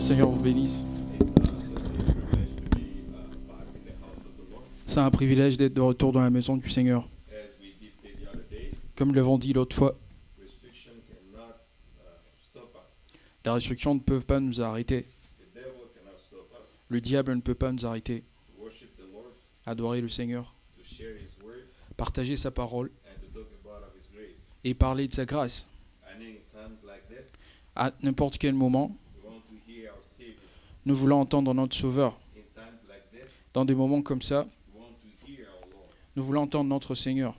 Seigneur vous bénisse. C'est un privilège d'être de retour dans la maison du Seigneur. Comme nous l'avons dit l'autre fois, les restrictions ne peuvent pas nous arrêter. Le diable ne peut pas nous arrêter. Adorer le Seigneur, partager sa parole et parler de sa grâce. À n'importe quel moment, nous voulons entendre notre Sauveur. Dans des moments comme ça, nous voulons entendre notre Seigneur.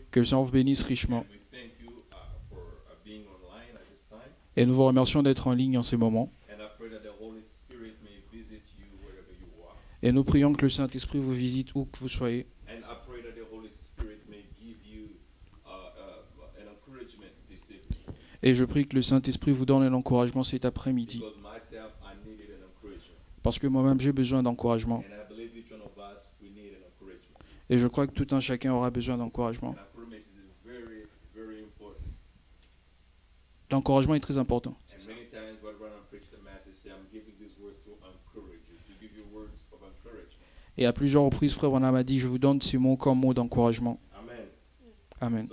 Que le Seigneur vous bénisse richement. Et nous vous remercions d'être en ligne en ces moments. Et nous prions que le Saint-Esprit vous visite où que vous soyez. Et je prie que le Saint-Esprit vous donne un encouragement cet après-midi. Parce que moi-même, j'ai besoin d'encouragement. Et je crois que tout un chacun aura besoin d'encouragement. L'encouragement est très important. Et à plusieurs reprises, Frère Branham a dit, je vous donne ces mots comme mots d'encouragement. Amen.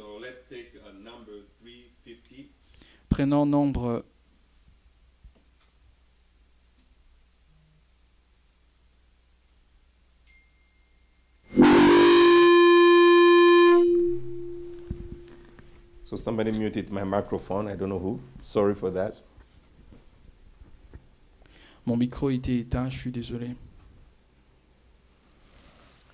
Prenons nombre 'So somebody muted my microphone. I don't know who. Sorry for that. Mon micro était éteint, je suis désolé.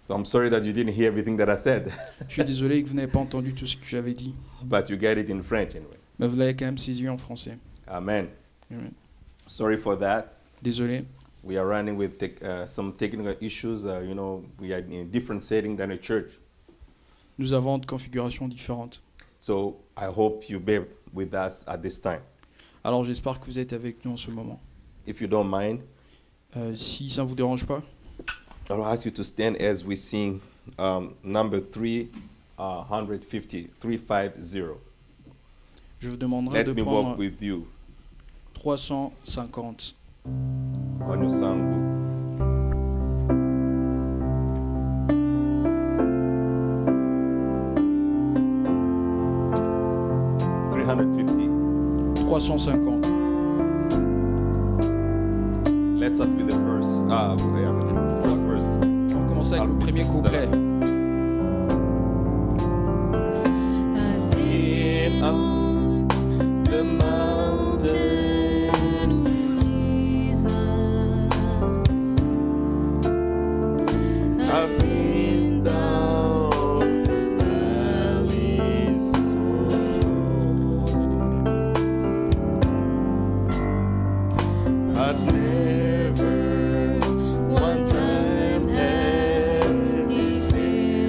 So I'm sorry that you didn't hear everything that I said. Je suis désolé que vous n'avez pas entendu tout ce que j'avais dit. But you get it in French anyway. Mais vous l'avez quand même saisi en français. Amen. Amen. Sorry for that. Désolé. We are running with some technical issues. We are in a different setting than a church. Nous avons de configurations différentes. So I hope you bear with us at this time. Alors j'espère que vous êtes avec nous en ce moment. If you don't mind, si ça ne vous dérange pas, I'll ask you to stand as we sing number 350, 350. Je vous demanderai Let de me prendre walk with you. 350. On your song. 350. Let's start with the verse. First verse. On va commencer avec le premier couplet. On the mountain, Jesus, I've been down the valleys so, but never one time has He failed.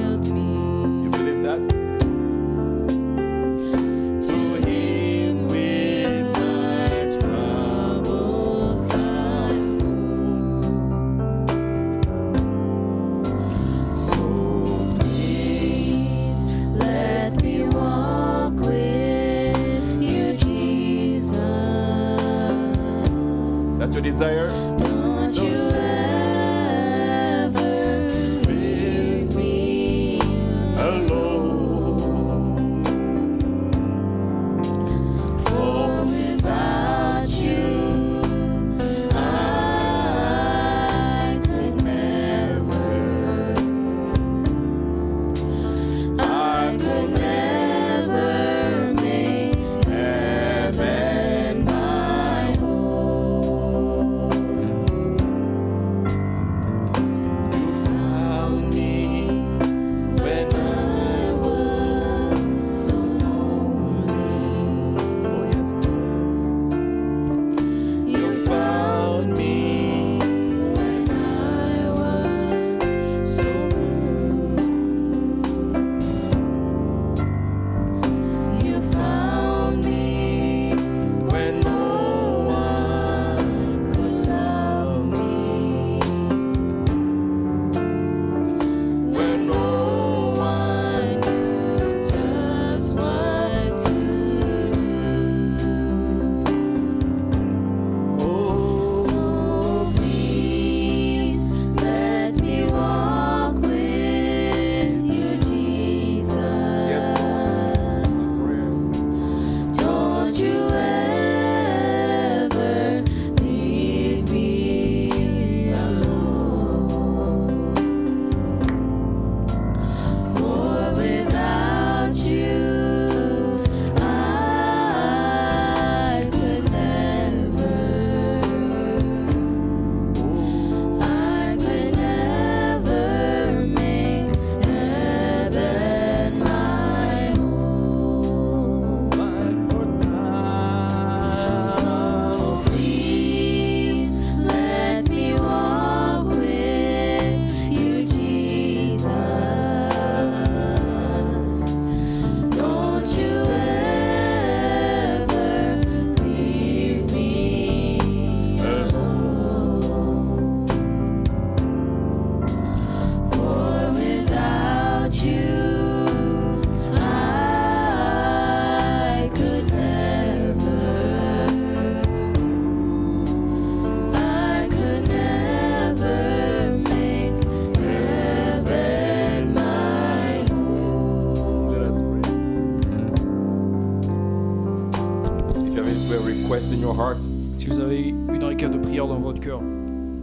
a request in your heart, Si vous avez une requête de prière dans votre cœur,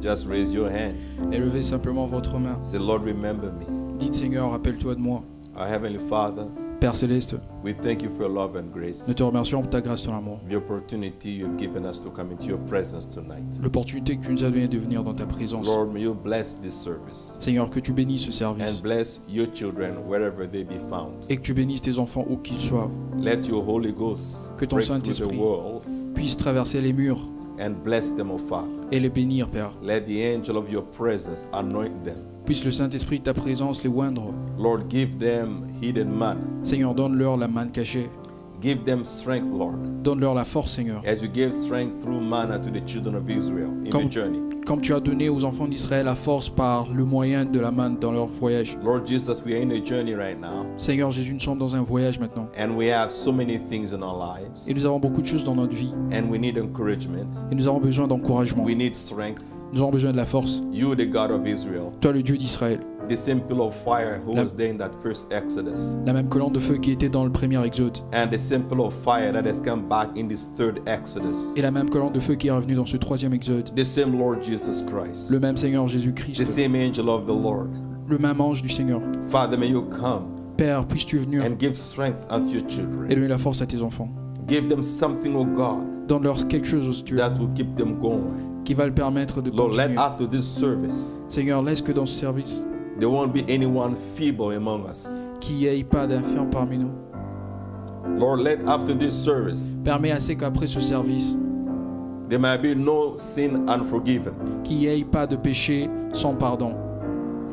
just raise your hand. élevez simplement votre main. Say, Lord, remember me. Dites, Seigneur, rappelle-toi de moi. Our Heavenly Father, Père Céleste, we thank you for your love and grace, nous te remercions pour ta grâce et ton amour. the opportunity you've given us to come into your presence tonight. L'opportunité que tu nous as donnée de venir dans ta présence. Lord, may you bless this service Seigneur, que tu bénisses ce and service bless your children wherever they be found. et que tu bénisses tes enfants où qu'ils soient. Let your Holy Ghost Que ton break through the Saint-Esprit walls puisse traverser les murs and bless them, O Father. et les bénir, Père. Let the angel of your presence anoint them. Puisse le Saint-Esprit de ta présence les oindre. Lord, give them hidden manna. Seigneur, donne-leur la manne cachée. Give them strength, Lord, Donne-leur la force, Seigneur. as you gave strength through manna to the children of Israel in Comme- the journey. Comme tu as donné aux enfants d'Israël la force par le moyen de la manne dans leur voyage. Lord Jesus, we are in a journey right now, Seigneur Jésus, nous sommes dans un voyage maintenant. and we have so many things in our lives, Et nous avons beaucoup de choses dans notre vie. and we need encouragement. Et nous avons besoin d'encouragement. We need strength. Nous avons besoin de la force. You, the God of Israel, Toi, le Dieu d'Israël. the same pillar of fire who La- was there in that first Exodus, La même colonne de feu qui était dans le premier Exode. and the same pillar of fire that has come back in this third Exodus. Et la même colonne de feu qui est revenue dans ce troisième Exode. The same Lord Jesus Christ, Le même Seigneur the Jésus-Christ. same angel of the Lord. Le même ange du Seigneur. Father, may you come Père, puisses-tu venir and give strength unto your et children. donner la force à tes enfants. Give them something, oh God, Donne-leur quelque chose, oh Dieu, that will keep them going. qui va le permettre de Lord, let continuer. after this service, Seigneur, laisse que dans ce service, there won't be anyone feeble among us. qu'il n'y ait pas d'infirmes parmi nous. Lord, let after this service, Permets assez qu'après ce service, there might be no sin unforgiven. qu'il n'y ait pas de péché sans pardon.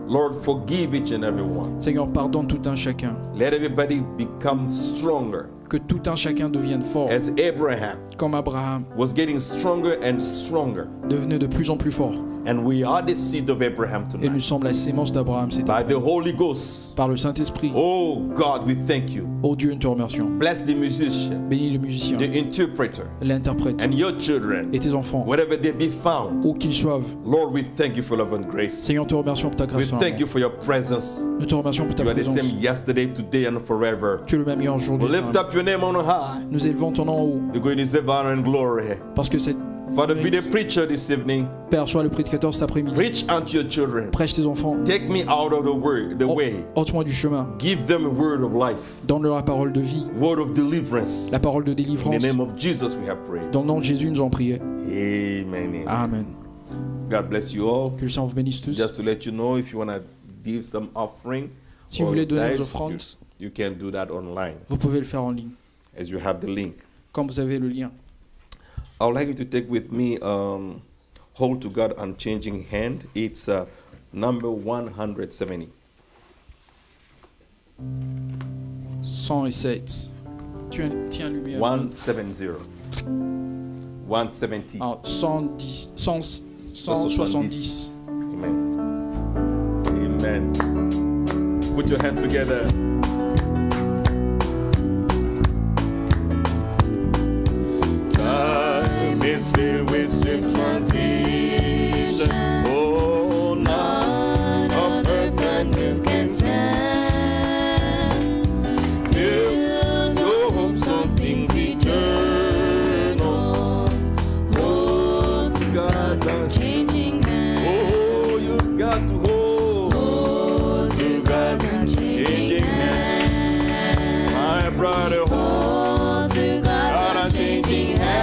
Lord, forgive each and every one. Seigneur, pardonne tout un chacun. Let everybody become stronger. Que tout un chacun devienne fort. As Abraham Comme Abraham was getting stronger and stronger. devenait de plus en plus fort. And we are the seed of Abraham Et nous tonight. sommes la sémence d'Abraham, c'est By the Holy Ghost. par le Saint-Esprit. Oh God, we thank you. Oh Dieu, nous te remercions. Bless the musician, Bénis le musicien, the interpreter, l'interprète and your children, et tes enfants, wherever they be found. où qu'ils soient. Lord, we thank you for love and grace. Seigneur, nous te remercions pour ta We grâce. et ton thank amour. you for your presence. Nous te remercions pour ta You are the présence. same yesterday, today, and forever. Tu es le même hier, aujourd'hui. Lift up your name on high. Nous élevons ton nom en haut You're going to deserve honor and glory. parce que cette Father, be the preacher this evening. Père, sois le prédicateur cet après-midi. Preach unto your children. Prêche tes enfants. Take me out of the way. Ôte-moi du chemin. Give them a word of life, Donne-leur la parole de vie, word of deliverance. la parole de In the délivrance. name of Jesus, we have prayed. Dans le nom de Jésus, nous en prions. Amen. Amen. God bless you all. Que le Seigneur vous bénisse tous. Just to let you know, if you want to give some offering, Si vous or voulez donner tithes, vos offrandes, you can do that online vous pouvez le faire en ligne, as you have the link. quand vous avez le lien. I would like you to take with me Hold to God Unchanging Hand. It's number 170. 107. Tiens lumière. 170. 170. Ah, 110. 170. Amen. Amen. Put your hands together. Time is filled with swift transition. Oh, none of earth and earth can stand. Build your hopes on things eternal. Hold to God's Changing hands. Oh, you've got to hold to God's unchanging hand. My brother, hold Hold to God's unchanging unchanging hand.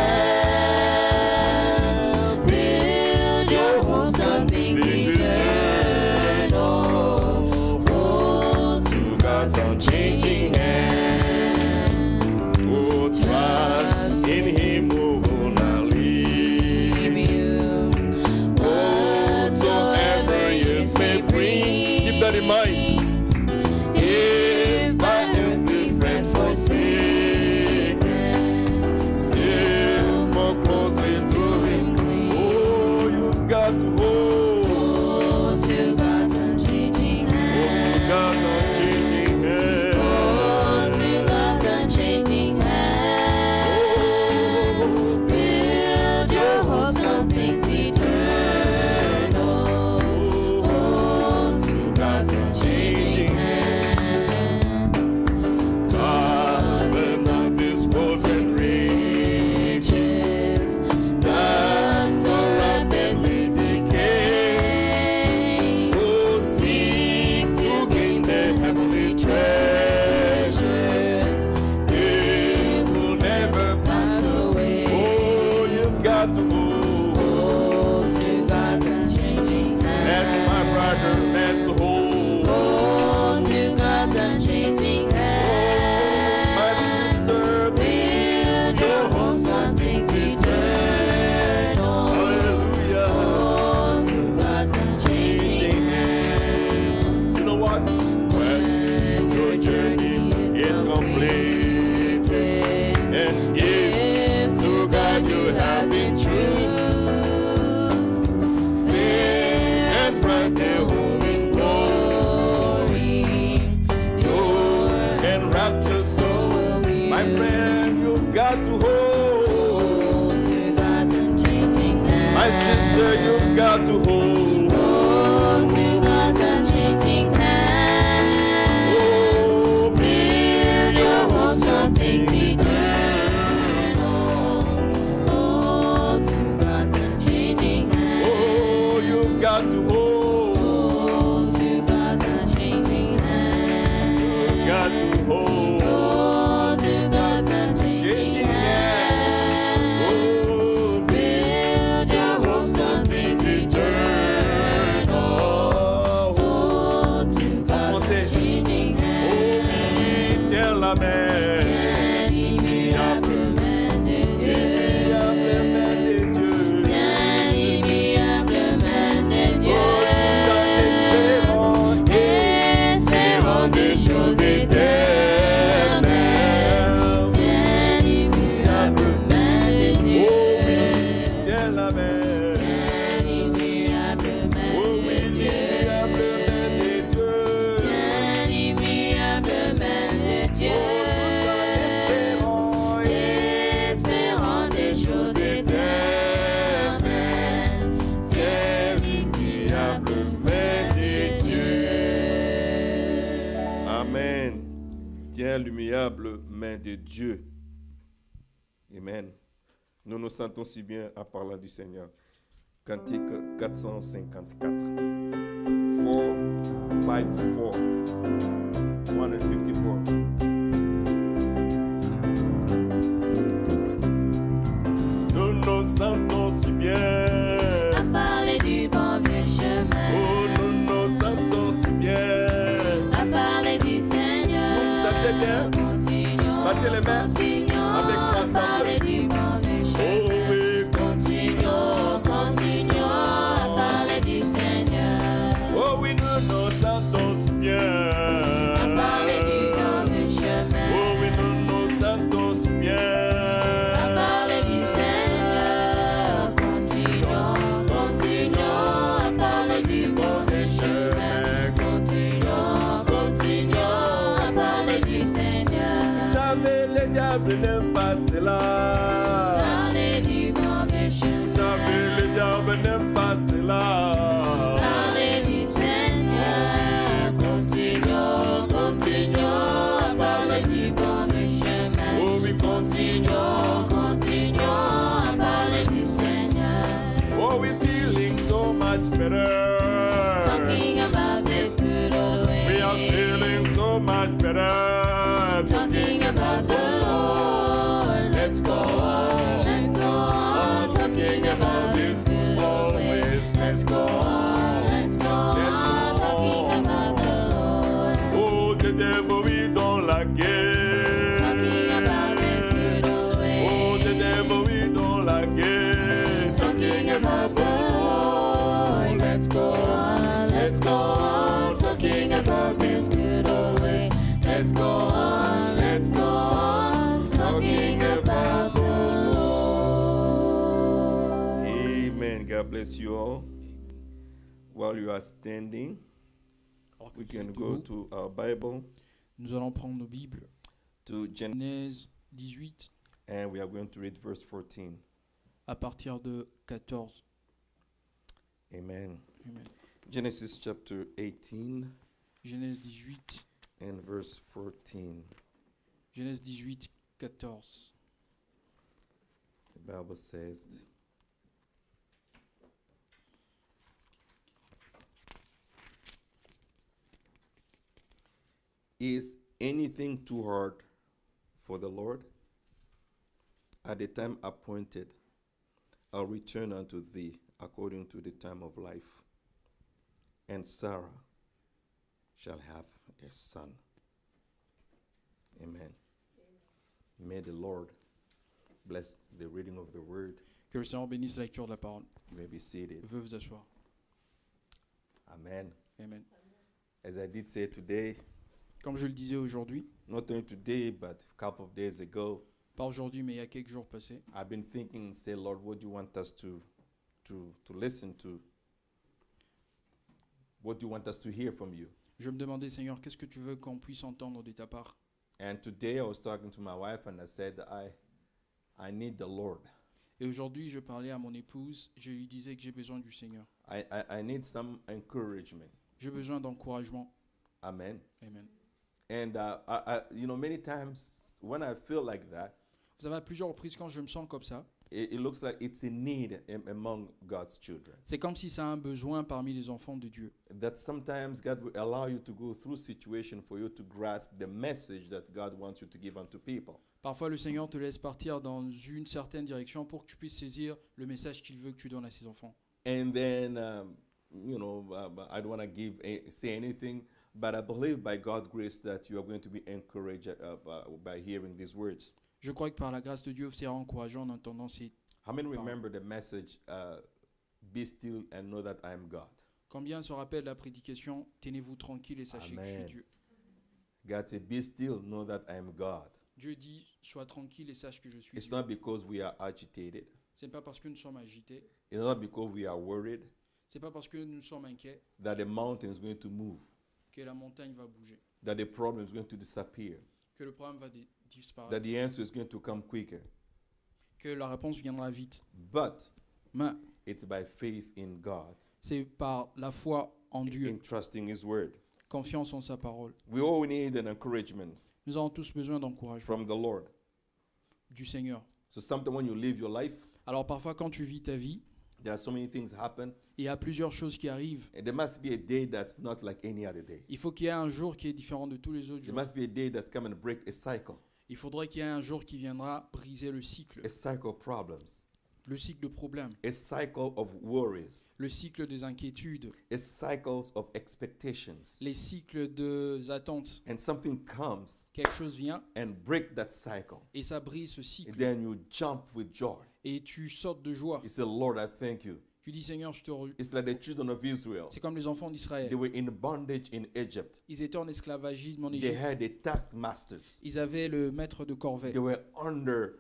If to God you have been true, fair and bright the home in glory, your enraptured soul will be. My friend, you've got to hold to God's unchanging hand. My sister, you've got to hold. Hold to God's unchanging hand. Oh, build your hopes on things eternal. Hold to God's unchanging hand. Oh, you've got to hold. Hold to God's unchanging hand. You've got to hold. Hold to God's unchanging hand. Oh, build your hopes on things eternal. Hold to God's unchanging hand. Oh, oui, tiens la main. Tiens l'immuable main de Dieu. Tiens l'immuable main de Dieu. Espérons des choses éternelles. Tiens l'immuable main de Dieu. Oh oui, tiens la main. Tiens l'immuable main de Dieu. Tiens l'immuable main de Dieu. Espérons des choses éternelles. Tiens l'immuable main de Dieu. Amen. Tiens l'immuable main de Dieu. Amen. Nous nous sentons si bien en parlant du Seigneur. Cantique 454. 454. 154. Nous nous sentons si bien À parler du bon vieux chemin, Oh, nous nous sentons si bien. à parler du Seigneur. Vous sentez bien? Continuons, Battez les mains continuons avec moi à parler ensemble. du bon vieux Oh chemin. oui, Continuons, continuons à parler du Seigneur. oh oui, nous nous sentons si bien. À parler du bon vieux chemin. Oh oui, nous nous sentons si bien. À parler du Seigneur. Continuons, continuons à parler du bon vieux chemin. Continuons, continuons à parler du Seigneur. Vous savez, le diable n'aime pas cela. Parler du bon vieux Vous chemin. savez, le diable n'aime pas cela. Parler du Seigneur. Continuons, continuons à parler du bon vieux chemin. Oh oui, Continuons, continuons à parler du Seigneur. oh we feeling so much better. Talking about this good old way. We are feeling so much better. Talking about the Lord. Let's go on, let's go on. Talking about this good old way. Let's go on, let's go on. Talking about the Lord. Oh, the devil, we don't like it. Talking about this good old way. Oh, the devil, we don't like it. Talking about the Lord. Let's go on, let's go on. Talking about this good old way. Let's go on, let's go on. Talking about the Lord. Amen. God bless you all. While you are standing, Alors que we vous can êtes go debout, to our Bible, nous allons prendre nos Bibles. to Genesis, Genèse 18 and we are going to read verse 14. à partir de 14. Amen. Amen. Genesis chapter 18 Genèse 18, and verse 14. Genèse 18, 14. The Bible says, is anything too hard for the Lord? At the time appointed, I'll return unto thee according to the time of life. And Sarah shall have a son. Amen. May the Lord bless the reading of the word. Que le Seigneur bénisse la lecture de la parole. You may be seated. Veuillez vous asseoir. Amen. Amen. As I did say today, Comme je le disais aujourd'hui, not only today, but a couple of days ago, Pas aujourd'hui, mais il y a quelques jours passés. I've been thinking, say, Lord, what do you want us to listen to? What do you want us to hear from you? Je me demandais, Seigneur, qu'est-ce que tu veux qu'on puisse entendre de ta part? And today I was talking to my wife and I said, I need the Lord. Et aujourd'hui, je parlais à mon épouse, je lui disais que j'ai besoin du Seigneur. I need some encouragement. J'ai besoin d'encouragement. Amen. Amen. And many times when I feel like that, Vous savez, à plusieurs reprises, quand je me sens comme ça, it looks like it's a need among God's children. c'est comme si ça a un besoin parmi les enfants de Dieu. That sometimes God will allow you to go through situation for you to grasp the message that God wants you to give unto people. Parfois, le Seigneur te laisse partir dans une certaine direction pour que tu puisses saisir le message qu'il veut que tu donnes à ses enfants. And then, I don't want to say anything, but I believe by God's grace that you are going to be encouraged by hearing these words. Je crois que par la grâce de Dieu, c'est encourageant en entendant ces... How many remember the message, be still and know that I am God? Combien se rappellent la prédication « Tenez-vous tranquille et sachez que je suis Amen. Dieu ». God said, be still, know that I am God. Dieu dit « Sois tranquille et sache que je suis It's Dieu not because we are agitated. ». Ce n'est pas parce que nous sommes agités, It's not because we are worried ce n'est pas parce que nous sommes inquiets that the mountain is going to move, que la montagne va bouger, that the problem is going to disappear, que le problème va that disparaître, the answer is going to come quicker. que la réponse viendra vite. But Mais it's by faith in God, c'est par la foi en Dieu, in trusting His word. confiance en sa parole. We all need an encouragement Nous avons tous besoin d'encouragement from the Lord. du Seigneur. So sometimes when you live your life, Alors parfois quand tu vis ta vie, there are so many things happen, il y a plusieurs choses qui arrivent. and there must be a day that's not like any other day. Il faut qu'il y ait un jour qui est différent de tous les autres There jours. must be a day that's come and break a cycle Il faudrait qu'il y ait un jour qui viendra briser le cycle of problems, de problèmes, a cycle of worries, le cycle des inquiétudes, a cycle of expectations. les cycles des attentes. And something comes Quelque chose vient and break that cycle. et ça brise ce And cycle. then you jump with joy. Et tu sortes de joie. You say, Lord, I thank you. Tu dis Seigneur, je te It's like the children of Israel. C'est comme les enfants They d'Israël. were in bondage in Egypt. Ils étaient en esclavagisme en They Égypte. had the taskmasters. Ils avaient le maître de corvée. They were under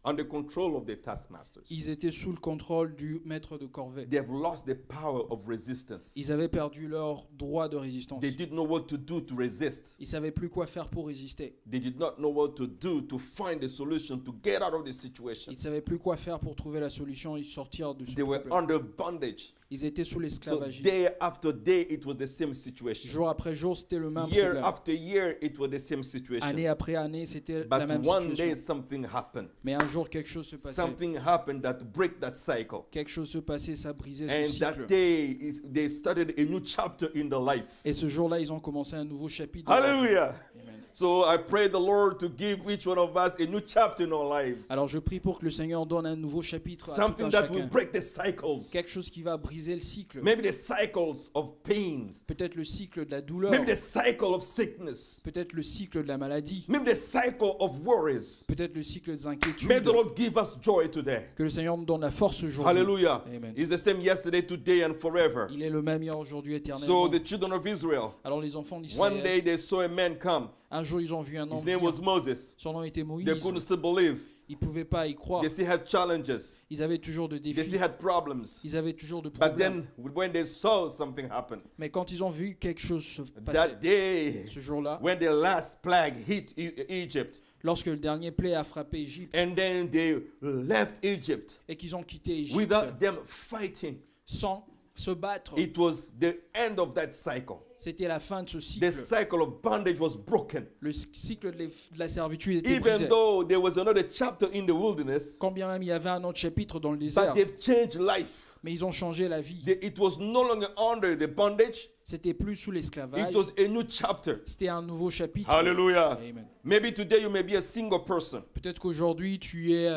under control of the taskmasters. Ils étaient sous le contrôle du maître de corvée. They have lost the power of resistance. Ils avaient perdu leur droit de résistance. They didn't know what to do to resist. Ils savaient plus quoi faire pour résister. They did not know what to do to find a solution to get out of the situation. Ils savaient plus quoi faire pour trouver la solution et sortir de ce They were problème. under bondage. Ils étaient sous So l'esclavagisme. day after day, it was the same situation. Jour après jour, c'était le même Year problème. after year, it was the same situation. Année après année, c'était la But même one day, situation. something happened. Mais un jour, quelque chose se passait. Something happened that break that cycle. Quelque chose se passait, ça brisait ce And that cycle. day, they started a new chapter in the life. Et ce jour-là, ils ont commencé un nouveau chapitre. de leur vie. Hallelujah. Amen. So I pray the Lord to give each one of us a new chapter in our lives. Alors je prie pour que le Seigneur donne un nouveau chapitre à tout Something un that will chacun. break the cycles. Quelque chose qui va briser le cycle. Maybe the cycles of pains. Peut-être le cycle de la douleur. Maybe the cycle of sickness. Peut-être le cycle de la maladie. Maybe the cycle of worries. Peut-être le cycle des May inquiétudes. the Lord give us joy today. Que le Seigneur nous donne la force aujourd'hui. Hallelujah. Amen. He's the same yesterday, today, and forever. Il est le même hier, aujourd'hui, So éternellement. the children of Israel, Alors les enfants one d'Israël, day they saw a man come. un jour ils ont vu un His homme name was venir. Moses. Son nom était Moïse. They couldn't still believe. Ils ne pouvaient pas y croire. They still had challenges. Ils avaient toujours de They défis. still had problems. Ils avaient toujours de But problèmes. then when they saw something happen, Mais quand ils ont vu quelque chose se passer, that day, ce jour-là, when the last plague hit Egypt, lorsque le dernier plaie a frappé Égypte and then they left Egypt et qu'ils ont quitté Égypte without them fighting, sans se battre, it was the end of that cycle. c'était la fin de ce The cycle. cycle of bondage was broken. Le cycle de la servitude était Even brisé. though there was another chapter in the wilderness, Quand bien même il y avait un autre chapitre dans le but désert, they've changed life. mais ils ont changé la vie. It was no longer under the bondage. C'était plus sous l'esclavage. It was a new chapter. C'était un nouveau chapitre. Hallelujah. Amen. Maybe today you may be a single person. Peut-être qu'aujourd'hui tu es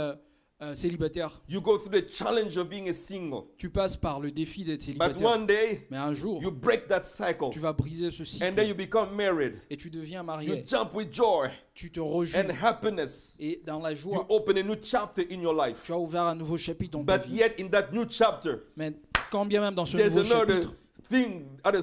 célibataire. You go through the challenge of being a single. Tu passes par le défi d'être But célibataire. one day, Mais un jour, you break that cycle. tu vas briser ce And then you cycle become married. et tu deviens You marié. jump with joy Tu te rejouis and happiness. et dans la You joie, open a new chapter in your life. tu as ouvert un nouveau chapitre dans ta But vie. yet in that new chapter, Mais quand bien même dans ce there's nouveau another chapitre, thing, other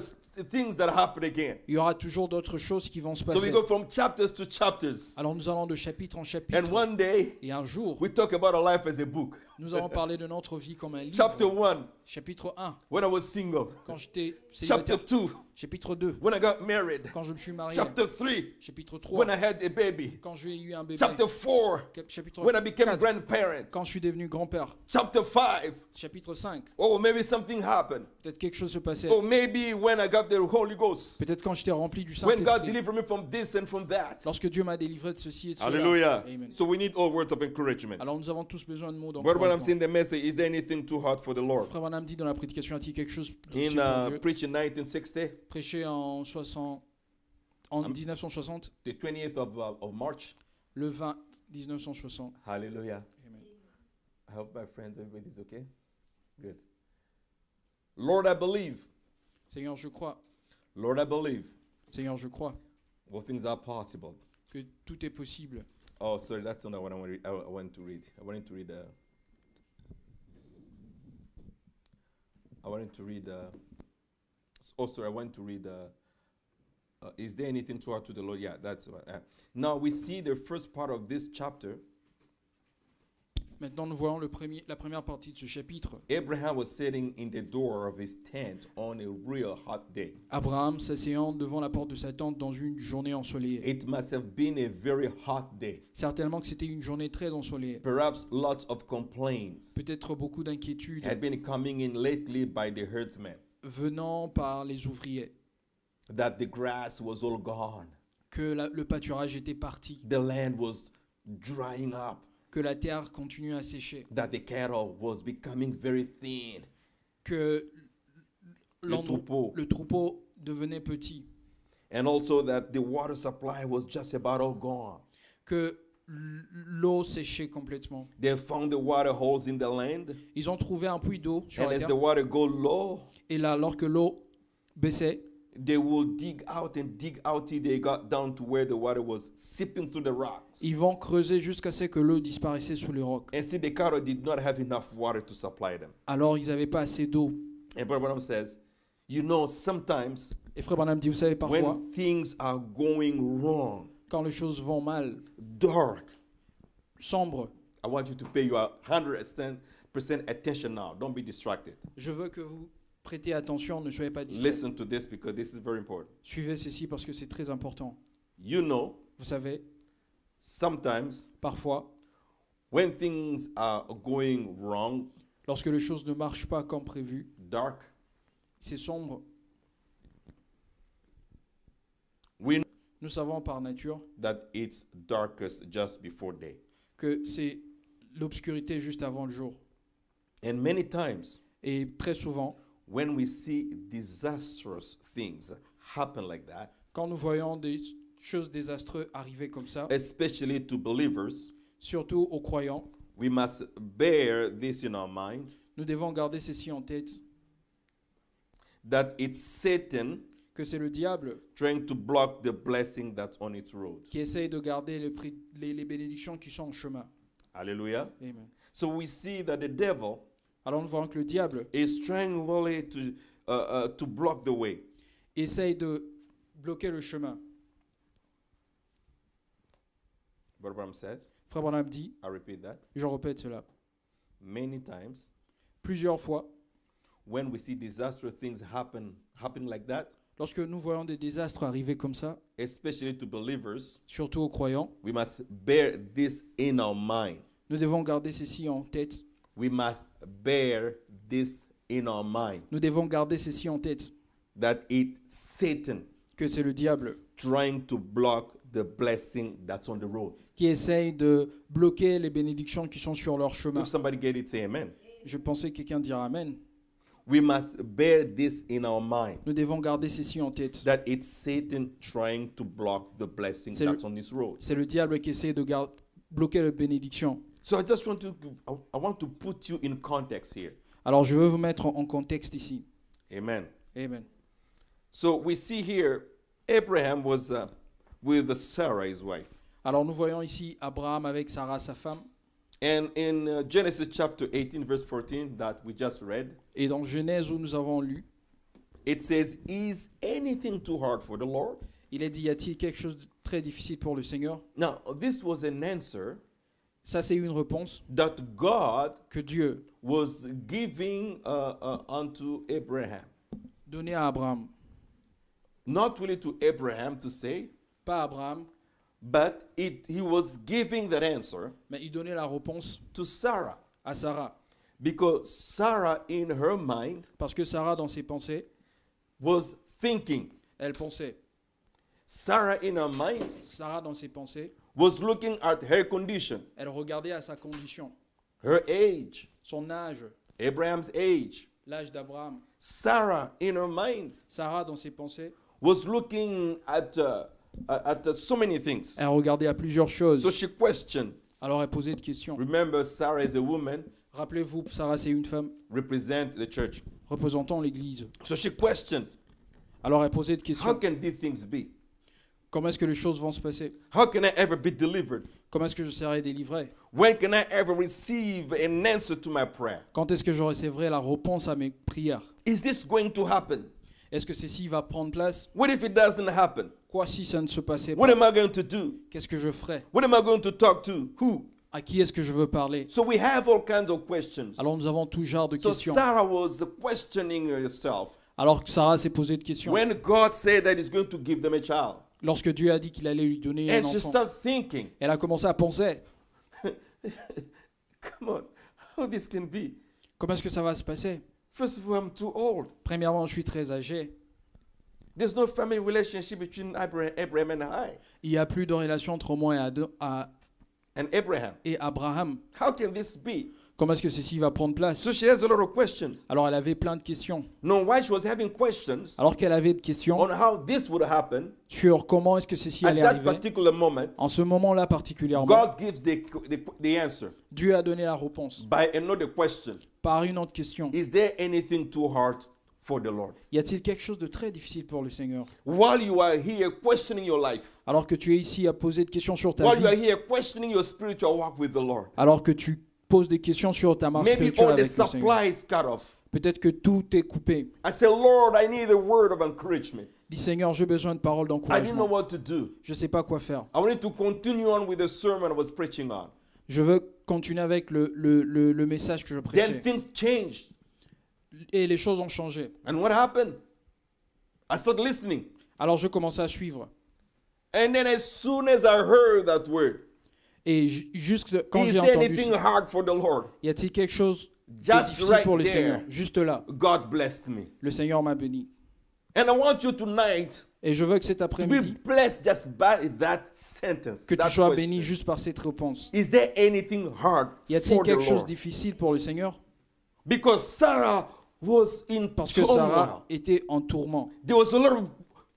things that happen again. Il y aura toujours d'autres choses qui vont se So we passer. go from chapters to chapters. Alors nous allons de chapitre en And chapitre. one day, Et un jour, we talk about our life as a book. nous allons parler de notre vie comme un Chapter livre. 1, Chapitre 1, when I was single. quand j'étais Chapter célibataire. 2, Chapitre 2, when I got married. quand je me suis marié. Chapter 3, Chapitre when 3, I had a baby. quand j'ai eu un bébé. Chapter 4, Chapitre when I became 4, grandparent. quand je suis devenu grand-père. Chapter 5, Chapitre 5, oh, maybe something happened. peut-être quelque chose se passait. Oh, maybe when I got the Holy Ghost. Peut-être quand j'étais rempli du When God Saint-Esprit. delivered me from this and from that. Lorsque Dieu m'a délivré de ceci et de cela. Hallelujah. Amen. So we need all words of encouragement. Alors nous avons tous besoin de mots But when I'm d'encouragement. saying the message, is there anything too hard for the Lord? Frère Branham dit dans la prédication, a-t-il quelque chose de In difficile pour Dieu? preaching 1960, Prêché en 1960, the 20th of March. le 20 1960. Hallelujah. Amen. I hope my friends, everybody's okay. Good. Lord, I believe. Seigneur, je crois. Lord, I believe. Seigneur, je crois All things are possible. que tout est possible. Oh, sorry, that's not what I want to read. I wanted to read. I wanted to read. Oh, sorry, I want to read. Is there anything too hard to the Lord? Yeah, that's what. Now we see the first part of this chapter. Maintenant, nous voyons la première partie de ce chapitre. Abraham was sitting in the door of his tent on a real hot day. Abraham s'asseyant devant la porte de sa tente dans une journée ensoleillée. It must have been a very hot day. Certainement que c'était une journée très ensoleillée. Perhaps lots of complaints Peut-être beaucoup d'inquiétudes had been coming in lately by the herdsmen venant par les ouvriers. that the grass was all gone. Que le pâturage était parti. The land was drying up. Que la terre continue à sécher. That the cattle was becoming very thin. Que Le le troupeau devenait petit. And also that the water supply was just about all gone. Que l'eau séchait complètement. They found the water holes in the land. Ils ont trouvé un puits d'eau sur And la as the terre. water go low, Et là, alors que l'eau baissait, they will dig out till they got down to where the water was seeping through the rocks. ils vont creuser jusqu'à ce que l'eau disparaissait sous les rocs. And see, the cattle did not have enough water to supply them. Alors, ils n'avaient pas assez d'eau. And Brother Branham says, you know, sometimes Et Frère Branham dit, vous savez, parfois, when things are going wrong, quand les choses vont mal, dark, sombre, I want you to pay your 100% attention now. Don't be distracted. je veux que vous prêtez attention, ne soyez pas distraits. Listen to this because this is very important. Suivez ceci parce que c'est très important. You know, Vous savez, sometimes parfois, when things are going wrong, lorsque les choses ne marchent pas comme prévu, dark, c'est sombre. we know Nous savons par nature that it's darkest just before day. que c'est l'obscurité juste avant le jour. And many times, Et très souvent, when we see disastrous things happen like that, quand nous voyons des choses désastreuses arriver comme ça, especially to believers, surtout aux croyants, we must bear this in our mind, nous devons garder ceci en tête, that it's Satan que c'est le diable trying to block the blessing that's on its road. qui essaye de garder les bénédictions qui sont en chemin. Hallelujah. Amen. So we see that the devil Alors nous voyons que le diable is trying really to block the way. essaye de bloquer le chemin. Brother Branham says, Frère Branham dit, I repeat that, je répète cela, many times plusieurs fois, when we see disastrous things happen like that, lorsque nous voyons des désastres arriver comme ça, especially to believers, surtout aux croyants, we must bear this in our mind. nous devons garder ceci en tête. We must bear this in our mind. Nous devons garder ceci en tête, That it's Satan que c'est le diable trying to block the blessing that's on the road. qui essaye de bloquer les bénédictions qui sont sur leur chemin. If somebody get it, say amen. Je pensais que quelqu'un dira Amen. We must bear this in our mind. Nous devons garder ceci en tête. That it's Satan trying to block the blessing C'est that's on this road. C'est le diable qui essaie de bloquer les bénédictions. So I just want to, I want to put you in context here. Alors je veux vous mettre en contexte ici. Amen. Amen. So we see here, Abraham was with Sarah, his wife. Alors nous voyons ici Abraham avec Sarah, sa femme. And in Genesis chapter 18, verse 14, that we just read, Et dans Genèse où nous avons lu, It says, is anything too hard for the Lord? Il est dit, y a-t-il quelque chose de très difficile pour le Seigneur? Now, this was an answer Ça, c'est une réponse that God que Dieu was giving unto Abraham. donnait à Abraham. Not really to Abraham to say, Pas à Abraham, but he was giving that answer mais il donnait la réponse to Sarah. à Sarah. Because Sarah, in her mind, Parce que Sarah, dans ses pensées, was thinking. elle pensait. Sarah, in her mind, Sarah, dans ses pensées, was looking at her condition, elle regardait à sa condition, her age, son âge, Abraham's age. l'âge d'Abraham. Sarah, in her mind, Sarah, dans ses pensées, was looking at so many things. elle regardait à plusieurs choses. So she questioned. Alors elle posait des questions. Remember, Sarah is a woman, Rappelez-vous, Sarah, c'est une femme represent the church. représentant l'Église. So she questioned, Alors elle posait des how questions. can these things be? Comment est-ce que les choses vont se passer? How can I ever be delivered? Comment est-ce que je serai délivré? When can I ever receive an answer to my prayer? Quand est-ce que je recevrai la réponse à mes prières? Is this going to happen? Est-ce que ceci va prendre place? What if it doesn't happen? Quoi si ça ne se passait What pas? am I going to do? Qu'est-ce que je ferai? What am I going to talk to? Who? À qui est-ce que je veux parler? So we have all kinds of questions. Alors nous avons tout genre de So questions. Sarah was questioning herself. Alors que Sarah s'est posé de questions. When God said that He's going to give them a child. Lorsque Dieu a dit qu'il allait lui donner un And she enfant, started thinking, elle a commencé à penser, come on, how this can be? comment est-ce que ça va se passer? First of all, I'm too old. Premièrement, je suis très âgé. There's no family relationship between Abraham and I. Il n'y a plus de relation entre moi And Abraham. et Abraham. How can this be? Comment est-ce que ceci va prendre place? So she has a lot of questions. Alors elle avait plein de questions. No, why she was having questions Alors qu'elle avait des questions on how this would happen sur comment est-ce que ceci at allait that arriver, particular moment, en ce moment-là particulièrement, God gives the answer Dieu a donné la réponse by another question. par une autre question. Is there anything too hard for the Lord? Y a-t-il quelque chose de très difficile pour le Seigneur? While you are here questioning your life, Alors que tu es ici à poser des questions sur ta while you are vie, here questioning your spiritual walk with the Lord, alors que tu poses des questions sur ta marche maybe spirituelle all the avec le Seigneur, supply is cut off. peut-être que tout est coupé. I say, Lord, I need a word of encouragement. Dis Seigneur, j'ai besoin de paroles I didn't know d'encouragement. what to do. Je ne sais pas quoi faire. I wanted to continue on with the sermon I was preaching on. Je veux continuer avec le message que je Then prêchais. things changed. Et les choses ont changé. And what happened? I started listening. Alors je commençais à suivre. And then as soon as I heard that word, Et juste quand is j'ai there entendu anything ça, hard for the Lord? y a-t-il quelque chose de Just difficile right pour le there. Seigneur? Juste là, God blessed me. le Seigneur m'a béni. And I want you tonight Et je veux que cet to be après-midi, blessed just by that sentence. que tu that sois question. béni juste par cette réponse. Is there anything hard Y a-t-il for the quelque chose de Lord? difficile pour le Seigneur? Because Sarah was in Parce que turmoil. Sarah était en tourment. There was a lot of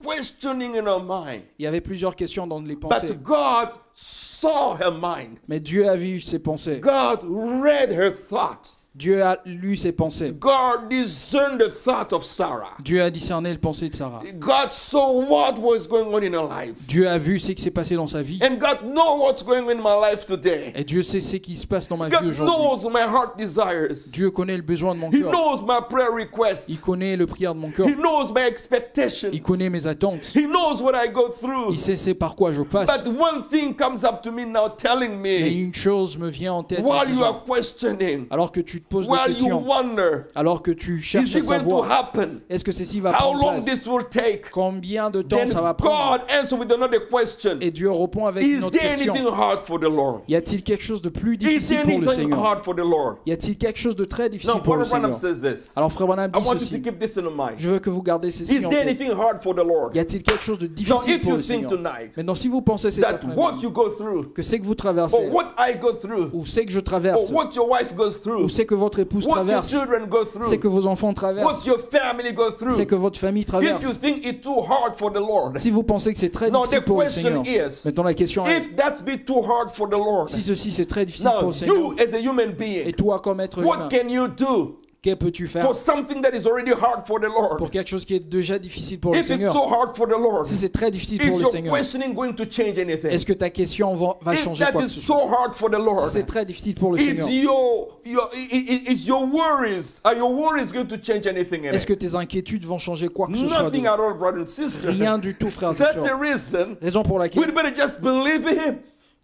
questioning in her mind. Il y avait plusieurs questions dans les pensées. But God saw her mind. Mais Dieu a vu ses pensées. God read her thought. Dieu a lu ses pensées. God discerned the thought of Sarah. Dieu a discerné les pensées de Sarah. God saw what was going on in her life. Dieu a vu ce qui s'est passé dans sa vie. And God knows what's going on in my life today. Et Dieu sait ce qui se passe dans ma vie God aujourd'hui. knows my heart desires. Dieu connaît le besoin de mon He cœur. knows my prayer requests. Il connaît le prière de mon cœur. He knows my expectations. Il connaît mes attentes. He knows what I go through. Il sait c'est par quoi je passe. But one thing comes up to me now telling Mais me, une chose me vient en tête en while you disant, are questioning, alors que tu te poses des while you questions, wonder, alors que tu is cherches à it going to savoir, happen? est-ce que ceci va How prendre long place? this will take? Combien de temps Then ça va prendre? God answers with another question. Et Dieu répond avec Is une autre there question. anything hard for the Lord? Y a-t-il quelque chose de plus Is there difficile pour le anything Seigneur? hard for the Lord? Y a-t-il quelque chose de très difficile Now, pour le Brother Branham Seigneur? says this. Alors Frère Branham I dit want you to ceci. keep this in mind. Je veux que vous gardez ceci Is en there tête. anything hard for the Lord? Y a-t-il quelque chose de Now, difficile if pour you le think Seigneur? tonight Maintenant, si vous pensez cet that what après-midi, you go through, que c'est que vous or traversez, what I go through, ou c'est que je or traverse, what your wife goes through, ou c'est que votre épouse what your traverse, children go c'est que through, vos enfants what traversent, your family go through, c'est que votre famille if you traverse. think it's too hard for the Lord, Si vous pensez que c'est très now difficile the pour le question Seigneur, is, maintenant la question est, if that be too hard for the Lord, si ceci c'est très difficile pour now le Seigneur, you as a human et being, toi comme être what humain, can you do? Que peux-tu faire for something that is already hard for the Lord? pour quelque chose qui est déjà difficile pour le If it's Seigneur? so hard for the Lord, Si c'est très difficile is pour le your Seigneur, questioning going to change anything? est-ce que ta question va If changer that quoi que is ce so soit? hard for the Lord, Si c'est très difficile pour le it's Seigneur, it's your worries. Are your worries going to change anything in est-ce que it? tes inquiétudes vont changer quoi que ce soit? Nothing at all, brother and sister. Rien du tout, frères et That's sœurs. the reason Raison pour we'd laquelle better just believe in Him,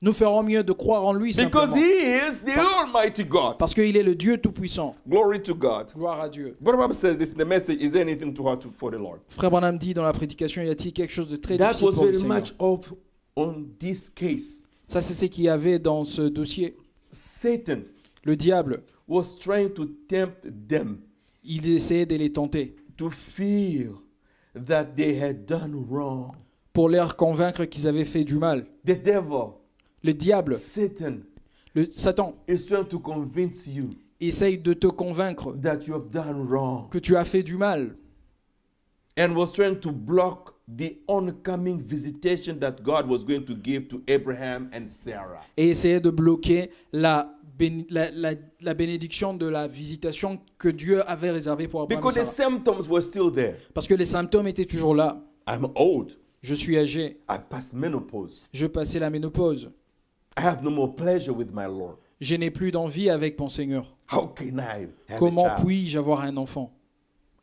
nous ferons mieux de croire en lui because simplement. He is the Almighty God. Parce qu'il est le Dieu Tout-Puissant. Glory to God. Gloire à Dieu. Brother Bob says this in the message, is there anything too hard for the Lord? Frère Branham dit dans la prédication, y a-t-il quelque chose de très That difficile was pour le very Seigneur? much of on this case. Ça, c'est ce qu'il y avait dans ce dossier. Satan Le diable, was trying to tempt them il essayait de les tenter to feel that they had done wrong. pour leur convaincre qu'ils avaient fait du mal. The devil, Le diable, Satan, Satan, is trying to convince you essaye de te convaincre that you have done wrong que tu as fait du mal and was trying to block the oncoming visitation that God was going to give to Abraham and Sarah. et essayait de bloquer la bénédiction de la visitation que Dieu avait réservée pour Abraham et Because the Sarah. symptoms were still there. Parce que les symptômes étaient toujours là. I'm old. Je suis âgé, I've passed menopause. je passais la ménopause. I have no more pleasure with my Lord. Je n'ai plus d'envie avec mon Seigneur. How can I have Comment a child? puis-je avoir un enfant?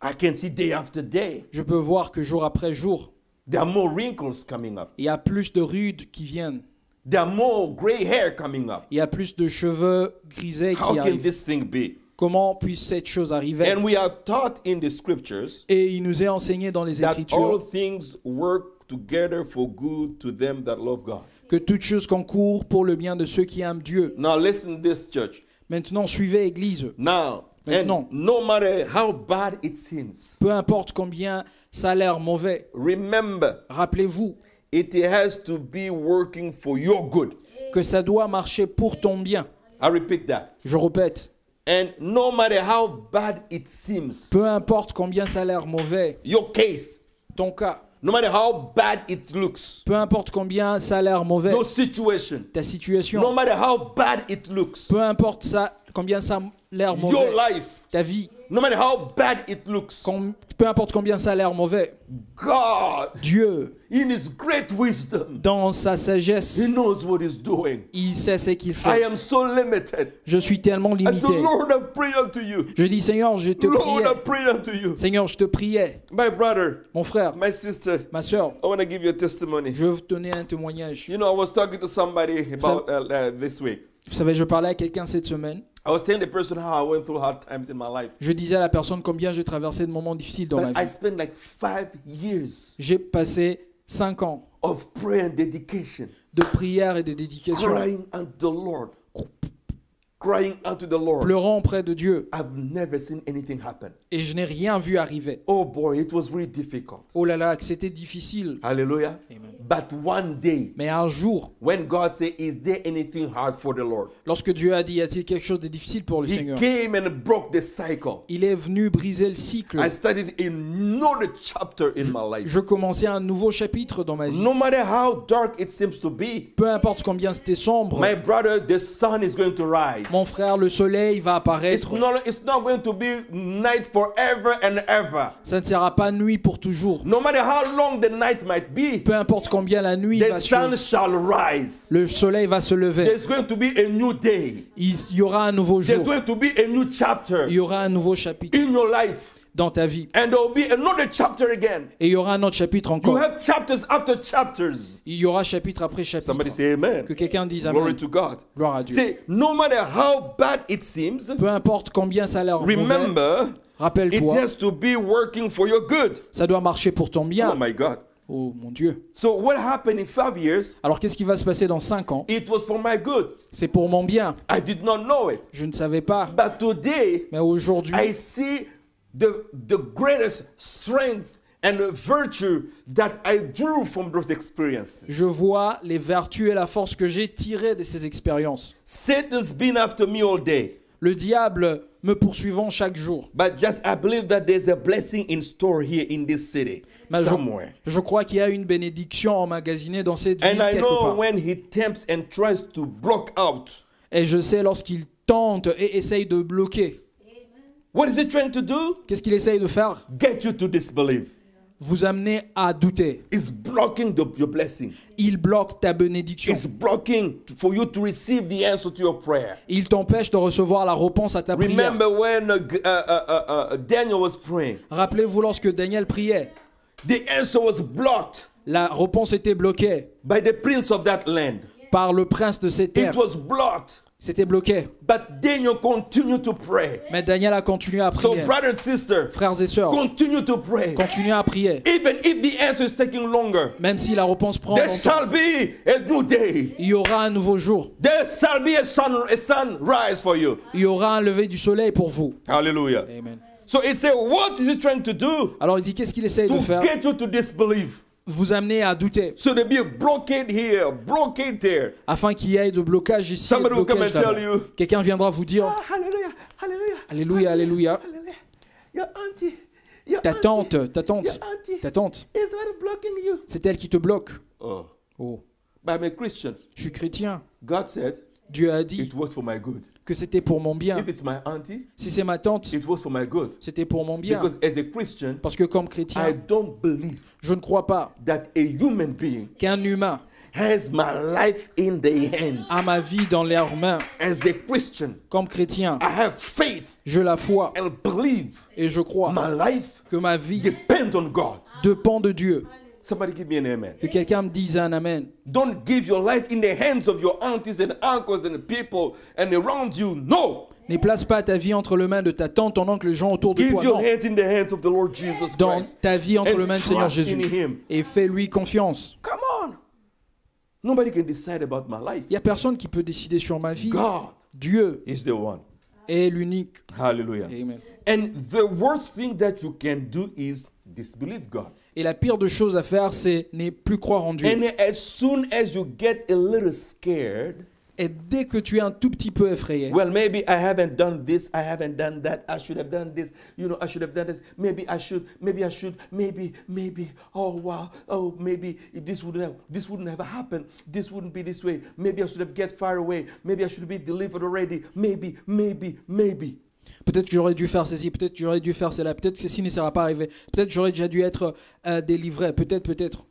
I can see day after day. Je peux voir que jour après jour, There are more wrinkles coming up. il y a plus de rides qui viennent. There are more gray hair coming up. Il y a plus de cheveux grisés How qui can arrivent. this thing be? Comment puisse cette chose arriver? And we are taught in the scriptures Et il nous est enseigné dans les that all Écritures things work together for good to them that love God. que toutes choses concourent pour le bien de ceux qui aiment Dieu. Now listen to this, church. Maintenant, suivez Église. Now, Maintenant. and no matter how bad it seems, Peu importe combien ça a l'air mauvais, remember, rappelez-vous it has to be working for your good. que ça doit marcher pour ton bien. I repeat that. Je répète, And no matter how bad it seems, peu importe combien ça a l'air mauvais, your case, ton cas, no matter how bad it looks, peu importe combien ça a l'air mauvais, your situation, ta no situation, matter how bad it looks, peu importe combien ça a l'air your mauvais, life, ta vie, no matter how bad it looks, peu importe combien ça a l'air mauvais, God, Dieu, in His great wisdom, dans sa sagesse, He knows what He's doing. il sait ce qu'il I fait. am so limited. Je suis tellement I said, limité. Lord, I pray unto you. Je dis, Seigneur, je te Lord, I priais. pray unto you. Seigneur, je te priais. My brother, Mon frère, my sister, ma soeur, I want to give you a testimony. je veux vous donner un témoignage. You know, I was talking to somebody about this week. Vous savez, je parlais à quelqu'un cette semaine. I was telling the person how I went through hard times in my life. Je disais à la personne combien j'ai traversé de moments difficiles dans ma But I vie. spent like 5 years J'ai passé 5 ans of prayer and dedication, de prière et de dédication, crying unto the Lord. Crying unto the Lord. pleurant auprès de Dieu. I've never seen anything happen. Et je n'ai rien vu arriver. Oh boy, it was really difficult. Oh là là, que c'était difficile. Hallelujah. Amen. But one day, Mais un jour, when God said, is there anything hard for the Lord? lorsque Dieu a dit, y a-t-il quelque chose de difficile pour le He Seigneur? came and broke the cycle. Il est venu briser le cycle. I started another chapter in my life. Je commençais un nouveau chapitre dans ma vie. No matter how dark it seems to be, Peu importe combien c'était sombre, my brother, the sun is going to rise. mon frère, le soleil va apparaître. It's not going to be night forever and ever. Ça ne sera pas nuit pour toujours. No matter how long the night might be, Peu importe combien la nuit the va sun shall rise. le soleil va se lever. There's going to be a new day. Il y aura un nouveau There's jour. going to be a new chapter Il y aura un nouveau chapitre in your life. dans ta vie. And there will be another chapter again. Et il y aura un autre chapitre You encore. have chapters after chapters. Il y aura chapitre après chapitre. Somebody say amen. Que quelqu'un dise Glory amen. to God. Gloire à Dieu. Say, no matter how bad it seems, Peu importe combien ça a l'air mauvais, remember, it rappelle-toi, has to be working for your good. ça doit marcher pour ton Oh bien. my God. Oh mon Dieu. So what happened in 5 years? Alors qu'est-ce qui va se passer dans 5 ans? It was for my good. C'est pour mon bien. I did not know it. Je ne savais pas. But today, Mais aujourd'hui, I see the greatest strength and virtue that I drew from those experiences. je vois les vertus et la force que j'ai tirées de ces expériences. Satan's been after me all day. Le diable me poursuivant chaque jour. But just I believe that there's a blessing in store here in this city. Mais Somewhere. je crois qu'il y a une bénédiction emmagasinée dans cette ville And I quelque know part. when he tempts and tries to block out, Et je sais lorsqu'il tente et essaye de bloquer, What is it trying to do? Qu'est-ce qu'il essaye de faire? Get you to disbelieve. Vous amener à douter. It's blocking your blessing. Il bloque ta bénédiction. It's blocking for you to receive the answer to your prayer. Il t'empêche de recevoir la réponse à ta prière. Remember when Daniel was praying, Rappelez-vous lorsque Daniel priait, the answer was blocked la réponse était bloquée by the prince of that land. par le prince de ces terres. It was blocked, C'était bloqué. but Daniel continued to pray. Mais Daniel a continué à So, prier. brother and sister, Frères et sœurs, continue to pray. continuez à prier. Even if the answer is taking longer, Même si la réponse prend there longtemps, shall be a new day. il y aura un nouveau jour. There shall be a sunrise for you. Il y aura un lever du soleil pour vous. Hallelujah. Amen. So it said, what is he trying to do? Alors il dit, qu'est-ce qu'il essaye de To faire? get you to disbelieve. Vous amener à douter, So there be a blockade here, blockade there. afin qu'il y ait de blocage ici et de Somebody will come blocage and tell là-bas. you, Quelqu'un viendra vous dire, hallelujah, hallelujah, Alléluia, Alléluia. hallelujah. Your auntie, your Ta auntie, tante, ta your tante, auntie ta tante, is what blocking you. c'est elle qui te bloque. Oh, Oh, but I'm a Christian. je suis chrétien. God said Dieu a dit it was for my good. que c'était pour mon bien. If it's my auntie, Si c'est ma tante, it was for my good. c'était pour mon bien. Because as a Christian, Parce que comme I chrétien, don't believe je ne crois pas that a human being qu'un humain has my life in their hands. a ma vie dans leurs mains. As a Christian, Comme chrétien, I have faith je la foi and believe et je crois my life que ma vie depends on God. dépend de Dieu. Somebody give me an amen. Que quelqu'un me dise un amen. Don't give your life in the hands of your aunties and uncles and people and around you. No. Ne place pas ta vie entre les mains de ta tante, ton oncle, les gens autour de Give toi. your Non. hands in the hands of the Lord Jesus Dans Christ. ta vie entre And les mains du Seigneur trust in Jésus. Him. Et fais-lui confiance. Come on. Nobody can decide about my life. Il n'y a personne qui peut décider sur ma vie. God Dieu is the one. est l'unique. Hallelujah. Amen. And the worst thing that you can do is disbelieve God. Et la pire de choses à faire, c'est ne plus croire en Dieu. And as soon as you get a little scared, Et dès que tu es un tout petit peu effrayé, well, maybe I haven't done this, I haven't done that, I should have done this, you know, I should have done this, maybe I should, maybe, oh wow, oh maybe this wouldn't have happened, this wouldn't be this way, maybe I should have get far away, maybe I should be delivered already, maybe. peut-être que j'aurais dû faire ceci, peut-être que j'aurais dû faire cela, peut-être que ceci ne sera pas arrivé, peut-être que j'aurais déjà dû être délivré, peut-être.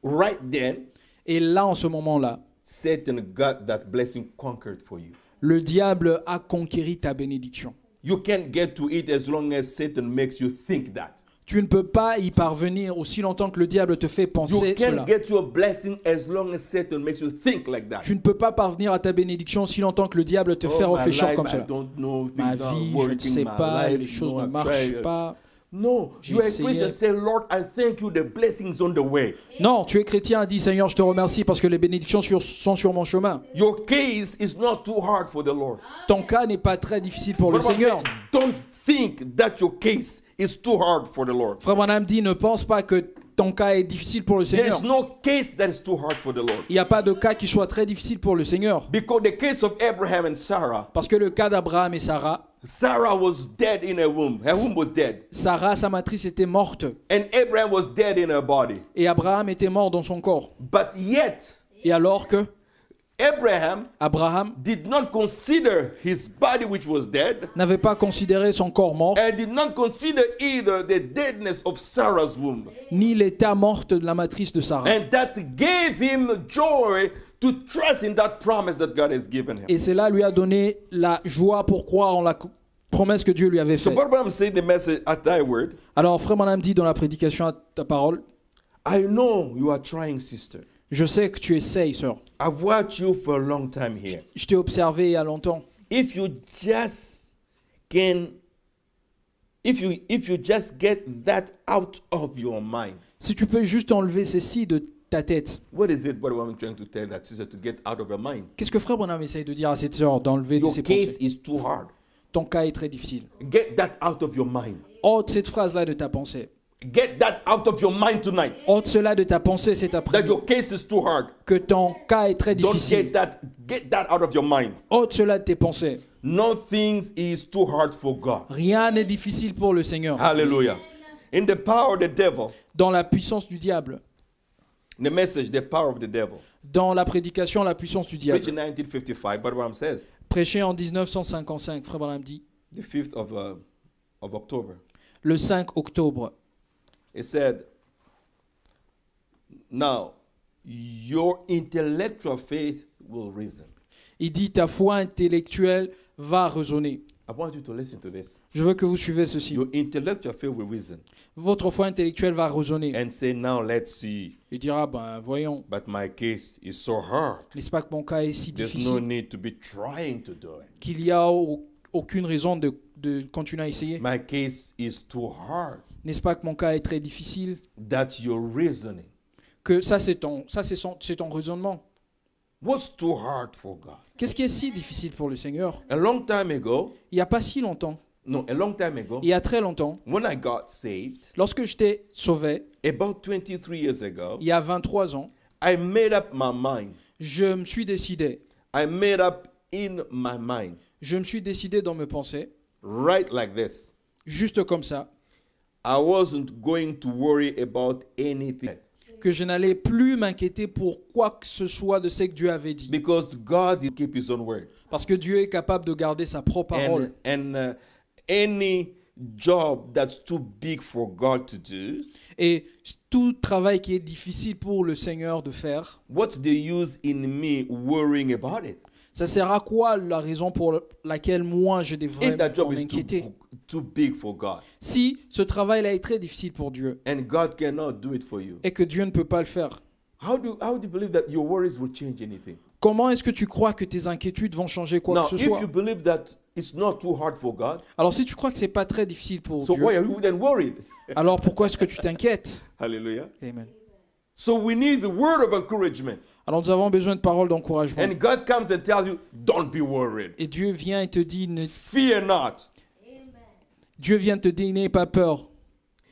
Right then, Et là, en ce moment-là, Satan got that blessing conquered for you. le diable a conquéri ta bénédiction. You can't get to it as long as Satan makes you think that. Tu ne peux pas y parvenir aussi longtemps que le diable te fait You penser cela. can't get your blessing as long as Satan makes you think like that. Tu ne peux pas parvenir à ta bénédiction aussi longtemps que le diable te fait Oh, my réfléchir life, comme I cela. don't know, Ma things aren't vie, je ne working, sais my pas, life, les choses no, ne I've marchent tried. pas. No, J'ai you are a essayé. Christian. Say, Lord, I thank you. The blessings on the way. Non, tu es chrétien, dis Seigneur, je te remercie parce que les bénédictions sont sur mon chemin. Your case is not too hard for the Lord. Ton cas n'est pas très difficile pour le But I'm Seigneur. saying, don't think that your case is too hard for the Lord. Frère Branham dit, ne pense pas que ton cas est difficile pour le There Seigneur. is no case that is too hard for the Lord. Il n'y a pas de cas qui soit très difficile pour le Seigneur. Because the case of Abraham and Sarah, Parce que le cas d'Abraham et Sarah, Sarah was dead in her womb. Her womb was dead. Sarah, sa matrice, était morte. And Abraham was dead in her body. Et Abraham était mort dans son corps. But yet, Et alors que Abraham did not consider his body which was dead, n'avait pas considéré son corps mort, and did not consider either the deadness of Sarah's womb. ni l'état morte de la matrice de Sarah. And that gave him joy to trust in that promise that God has given him. Et cela lui a donné la joie pour croire en la promesse que Dieu lui avait So faite. Brother Branham said the message at thy word, Alors, Frère Branham dit dans la prédication à ta parole, I know you are trying, sister. je sais que tu essayes, sœur. I've watched you for a long time here. Je t'ai observé il y a longtemps. If you just can, if you just get that out of your mind, Si tu peux juste enlever ceci de ta tête. what is it? What I'm trying to tell that sister to get out of her mind? Qu'est-ce que Frère Branham essaye de dire à cette sœur d'enlever de Your ses case pensées? is too hard. Ton cas est très difficile. Get that out of your mind. Ôte cette phrase-là de ta pensée. Get that out of your mind tonight. Ôte cela de ta pensée cet That après-midi. your case is too hard. Que ton cas est très Don't difficile. get that out of your mind. Ôte cela de tes pensées. Nothing is too hard for God. Rien n'est difficile pour le Seigneur. Hallelujah. In the power of the devil, Dans la puissance du diable. the message, the power of the devil. Dans la prédication, la puissance du diable. Preach in 1955, Brother Branham says, Prêché en 1955, Frère Branham dit, the 5th of of October. le 5 octobre. It said, now your intellectual faith will reason. Il dit ta foi intellectuelle va résonner. I want you to listen to this. Je veux que vous suivez ceci. Your intellectual faith will reason Votre foi intellectuelle va résonner. and say, now let's see. Il dira, ben voyons, But my case is so hard. n'est-ce pas que mon cas est si There's no difficile need to be trying to do it. qu'il n'y a aucune raison de continuer à essayer? My case is too hard. N'est-ce pas que mon cas est très difficile? That you're reasoning. Que ça c'est ton raisonnement. What's too hard for God? Qu'est-ce qui est si difficile pour le Seigneur? A long time ago, Il n'y a pas si longtemps, a long time ago, il y a très longtemps, when I got saved, lorsque j'étais sauvé, about 23 years ago, il y a 23 ans, I made up my mind. je me suis décidé, I made up in my mind, je me suis décidé dans mes pensées, right like this. juste comme ça, I wasn't going to worry about anything que je n'allais plus m'inquiéter pour quoi que ce soit de ce que Dieu avait dit. because God did keep His own word. Parce que Dieu est capable de garder sa propre parole. And any job that's too big for God to do, Et tout travail qui est difficile pour le Seigneur de faire, what's the use in me worrying about it? ça sert à quoi la raison pour laquelle moi je devrais If that job m'en is inquiéter? too big for God, Si ce travail-là est très difficile pour Dieu and God cannot do it for you, et que Dieu ne peut pas le faire, how do you believe that your worries will change anything? comment est-ce que tu crois que tes inquiétudes vont changer quoi Now, que ce if soit? you believe that it's not too hard for God, Alors si tu crois que c'est pas très difficile pour so Dieu, why are you then worried? alors pourquoi est-ce que tu t'inquiètes? Hallelujah. Amen. So we need the word of encouragement. Alors nous avons besoin de paroles d'encouragement. And God comes and tells you, don't be worried. Et Dieu vient et te dit, Fear not. Dieu vient te dire, n'aie pas peur.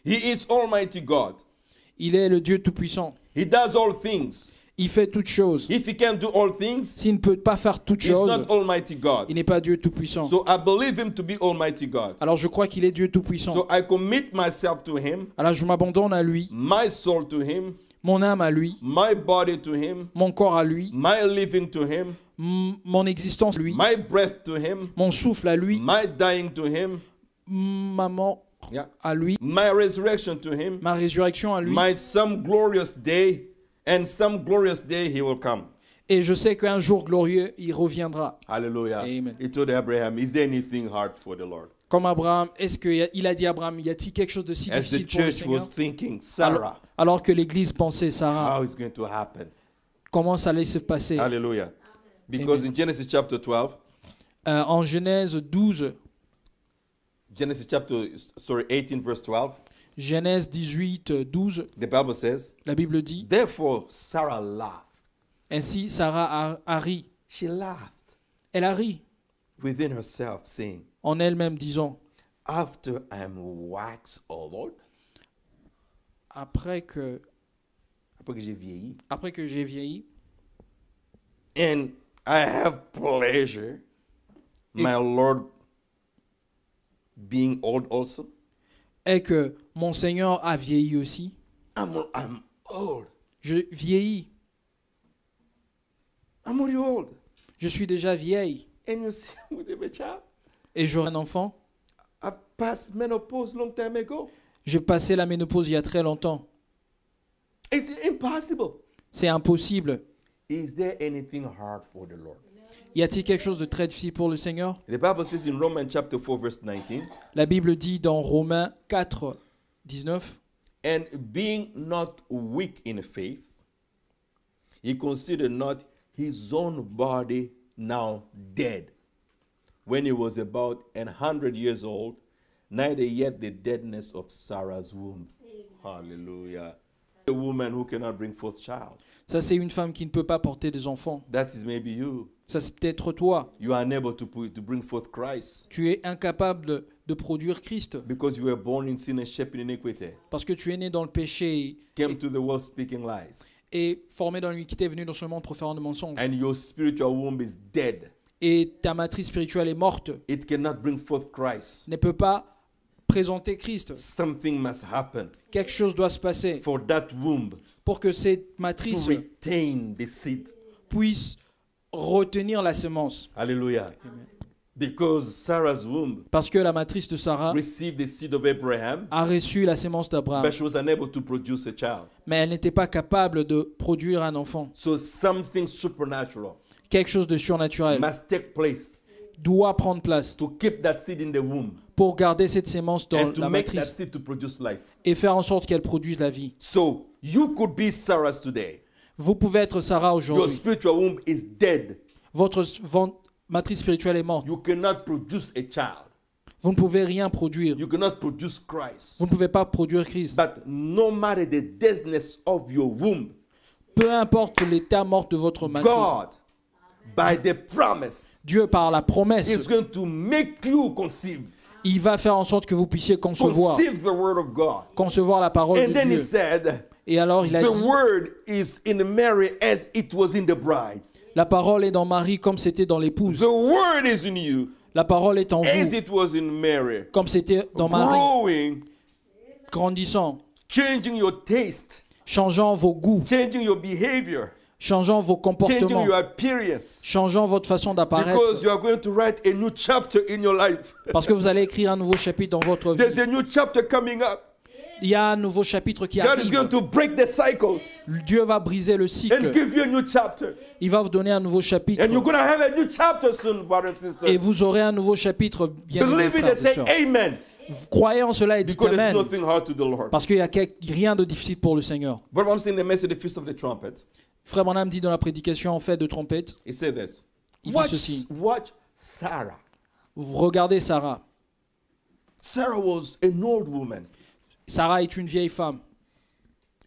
He is Almighty God. Il est le Dieu Tout-Puissant. He does all things. Il fait toutes choses. If he can do all things, S'il ne peut pas faire toutes he's choses, not Almighty God. il n'est pas Dieu Tout-Puissant. So I believe him to be Almighty God. Alors je crois qu'il est Dieu Tout-Puissant. So I commit myself to him, Alors je m'abandonne à lui, my soul to him, mon âme à lui, my body to him, mon corps à lui, my living to him, mon existence à lui, my breath to him, mon souffle à lui, my dying to him, ma mort yeah, à lui, my resurrection to him, ma résurrection à lui. my some glorious day, and some glorious day he will come. Et je sais qu'un jour glorieux, il reviendra. Hallelujah. Amen. He told Abraham, is there anything hard for the Lord? Comme Abraham, est-ce qu'il a dit à Abraham, y a-t-il quelque chose de si As the difficile pour le church Seigneur? was thinking, Sarah, Alors que l'Église pensait, Sarah, how is going to happen? comment ça allait se passer? Hallelujah. Because Amen. in Genesis chapter 12, En Genèse 12, Genesis chapter, 18 verse 12, Genèse 18, 12, the Bible says, la Bible dit, therefore Sarah laughed. ainsi Sarah a ri. She laughed Elle a ri within herself, saying, en elle-même, disant, after I am waxed old, après que après que j'ai vieilli, j'ai vieilli, and I have pleasure, my Lord being old also. et que mon Seigneur a vieilli aussi, I'm old. je vieillis, I'm already old. je suis déjà vieille, And you see, with a child, et j'aurai un enfant. I passed menopause long time ago. J'ai passé la ménopause il y a très longtemps. It's impossible. C'est impossible. Is there anything hard for the Lord? Y a-t-il quelque chose de très difficile pour le Seigneur? The Bible says in Romans chapter 4 verse 19, La Bible dit dans Romains 4, 19, and being not weak in faith, he considered not his own body now dead, when he was about 100 years old, neither yet the deadness of Sarah's womb. Hallelujah. A woman who cannot bring forth child. ça c'est une femme qui ne peut pas porter des enfants. That is maybe you. Ça c'est peut-être toi. You are unable to bring forth Christ Tu es incapable de produire Christ because you were born in sin and shaped in iniquity. parce que tu es né dans le péché Came to the world speaking lies. et formé dans l'iniquité, venu dans ce monde proférant de mensonges. And your spiritual womb is dead. Et ta matrice spirituelle est morte, It cannot bring forth Christ. ne peut pas présenter Christ. Something must happen Quelque chose doit se passer for that womb pour que cette to matrice retain the seed. puisse retenir la semence. Hallelujah. Amen. Because Sarah's womb Parce que la matrice de Sarah received the seed of Abraham, a reçu la sémence d'Abraham, but she was unable to produce a child. mais elle n'était pas capable de produire un enfant. So something supernatural Quelque chose de surnaturel must take place doit prendre place to keep that seed in the womb pour garder cette sémence dans and to la make that matrice seed to produce life. et faire en sorte qu'elle produise la vie. So you could be Sarah's today. Vous pouvez être Sarah Your aujourd'hui. spiritual womb is dead. Votre matrice spirituelle est morte. You cannot produce a child. Vous ne pouvez rien produire. You cannot produce Christ. Vous ne pouvez pas produire Christ. But no matter the deadness of your womb, Peu importe l'état mort de votre matrice, God, by the promise, Dieu, par la promesse, is going to make you conceive. il va faire en sorte que vous puissiez concevoir Conceive the word of God. la parole And de then he Dieu. said, Et alors il a the dit, word is in Mary as it was in the bride. la parole est dans Marie comme c'était dans l'épouse. The word is in you La parole est en as vous it was in Mary. comme c'était dans Marie. Growing, Grandissant, changing your taste, changeant vos goûts, changing your behavior, changeant vos changing comportements, your appearance. changeant votre façon Because d'apparaître. you are going to write a new chapter in your life. Parce que vous allez écrire un nouveau chapitre dans votre There's vie. a new chapter coming up. Il y a un nouveau chapitre qui God is going arrive. to break the cycles Dieu va briser le and cycle. give you a new chapter. Il va vous donner un nouveau chapitre. And you're going to have a new chapter soon, brothers and Et sisters. vous aurez un nouveau chapitre, bien aimés Believe it frères and et say sœurs. amen. Vous croyez en cela et dites Because there's Amen. nothing hard to the Lord. Parce qu'il n'y a rien de difficile pour le Seigneur. But I'm saying the message, the Feast of the Trumpet, Frère Branham dit dans la prédication en fait de trompette, he said this. Il dit ceci. Watch Sarah. vous regardez Sarah. Sarah was an old woman. Sarah est une vieille femme.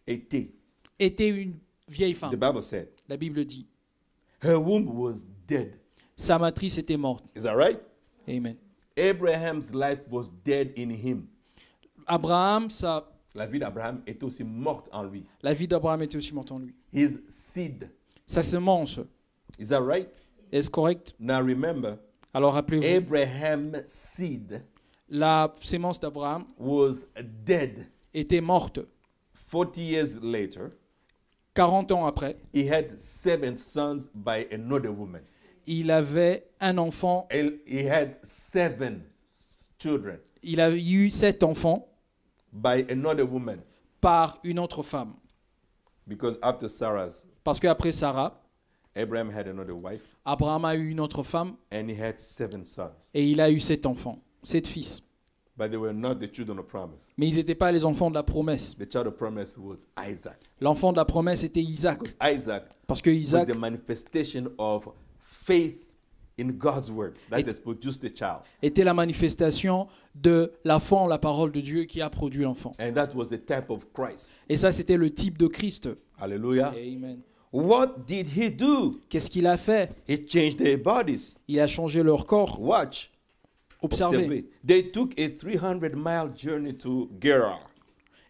Était. Était une vieille The femme. Bible said. La Bible dit. Her womb was dead. Sa matrice était morte. Is that right? Amen. Abraham's life was dead in him. Abraham, La vie d'Abraham était aussi morte en lui. la vie d'Abraham était aussi morte en lui. His seed. Sa semence, Is that right? est-ce correct? Now remember, Alors rappelez-vous, Abraham's seed la sémence d'Abraham was dead. était morte. 40 years later, 40 ans après, he had 7 sons by another woman. il avait un enfant. He had 7 children Il a eu 7 enfants by another woman. par une autre femme. Because after Sarah's, Parce qu'après Sarah, Abraham had another wife Abraham a eu une autre femme and he had 7 sons. et il a eu 7 enfants, 7 fils. But they were not the children of promise. Mais ils n'étaient pas les enfants de la promesse. The child of promise was Isaac. L'enfant de la promesse était Isaac. Isaac Parce que was Isaac the manifestation of faith in God's word that has produced the child. était la manifestation de la foi en la parole de Dieu qui a produit l'enfant. And that was the type of Christ. Et ça, c'était le type de Christ. Hallelujah. Amen. What did he do? Qu'est-ce qu'il a fait? He changed their bodies. Il a changé leur corps. Watch. Observez. Observez. They took a 300-mile journey to Gerar.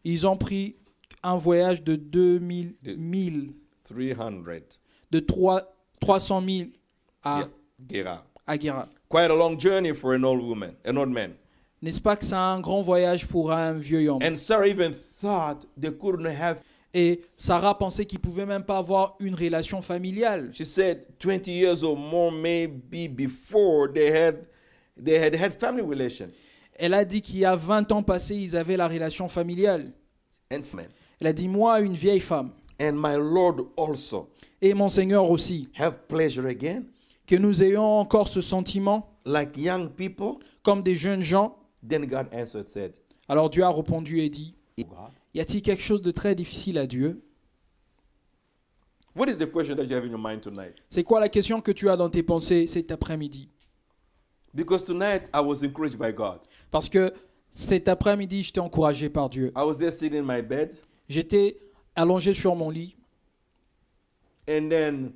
Ils ont pris un voyage de 2000 milles, 300. de 300 000 à, Yeah, Gerar. à Guéra. Quite a long journey for an old woman, an old man. N'est-ce pas que c'est un grand voyage pour un vieux homme? And Sarah even thought they couldn't have. Et Sarah pensait qu'ils ne pouvaient même pas avoir une relation familiale. She said 20 years or more maybe before they had family relation. Elle a dit qu'il y a 20 ans passés, ils avaient la relation familiale. And Elle a dit, moi, une vieille femme, my Lord also et mon Seigneur aussi, have pleasure again, que nous ayons encore ce sentiment like young people. comme des jeunes gens. Then God answered, said, Alors Dieu a répondu et dit, God, y a-t-il quelque chose de très difficile à Dieu? what is the question that you have in your mind tonight? C'est quoi la question que tu as dans tes pensées cet après-midi? Because tonight I was encouraged by God. Parce que cet après-midi, j'étais encouragé par Dieu. I was there sitting in my bed, J'étais allongé sur mon lit and then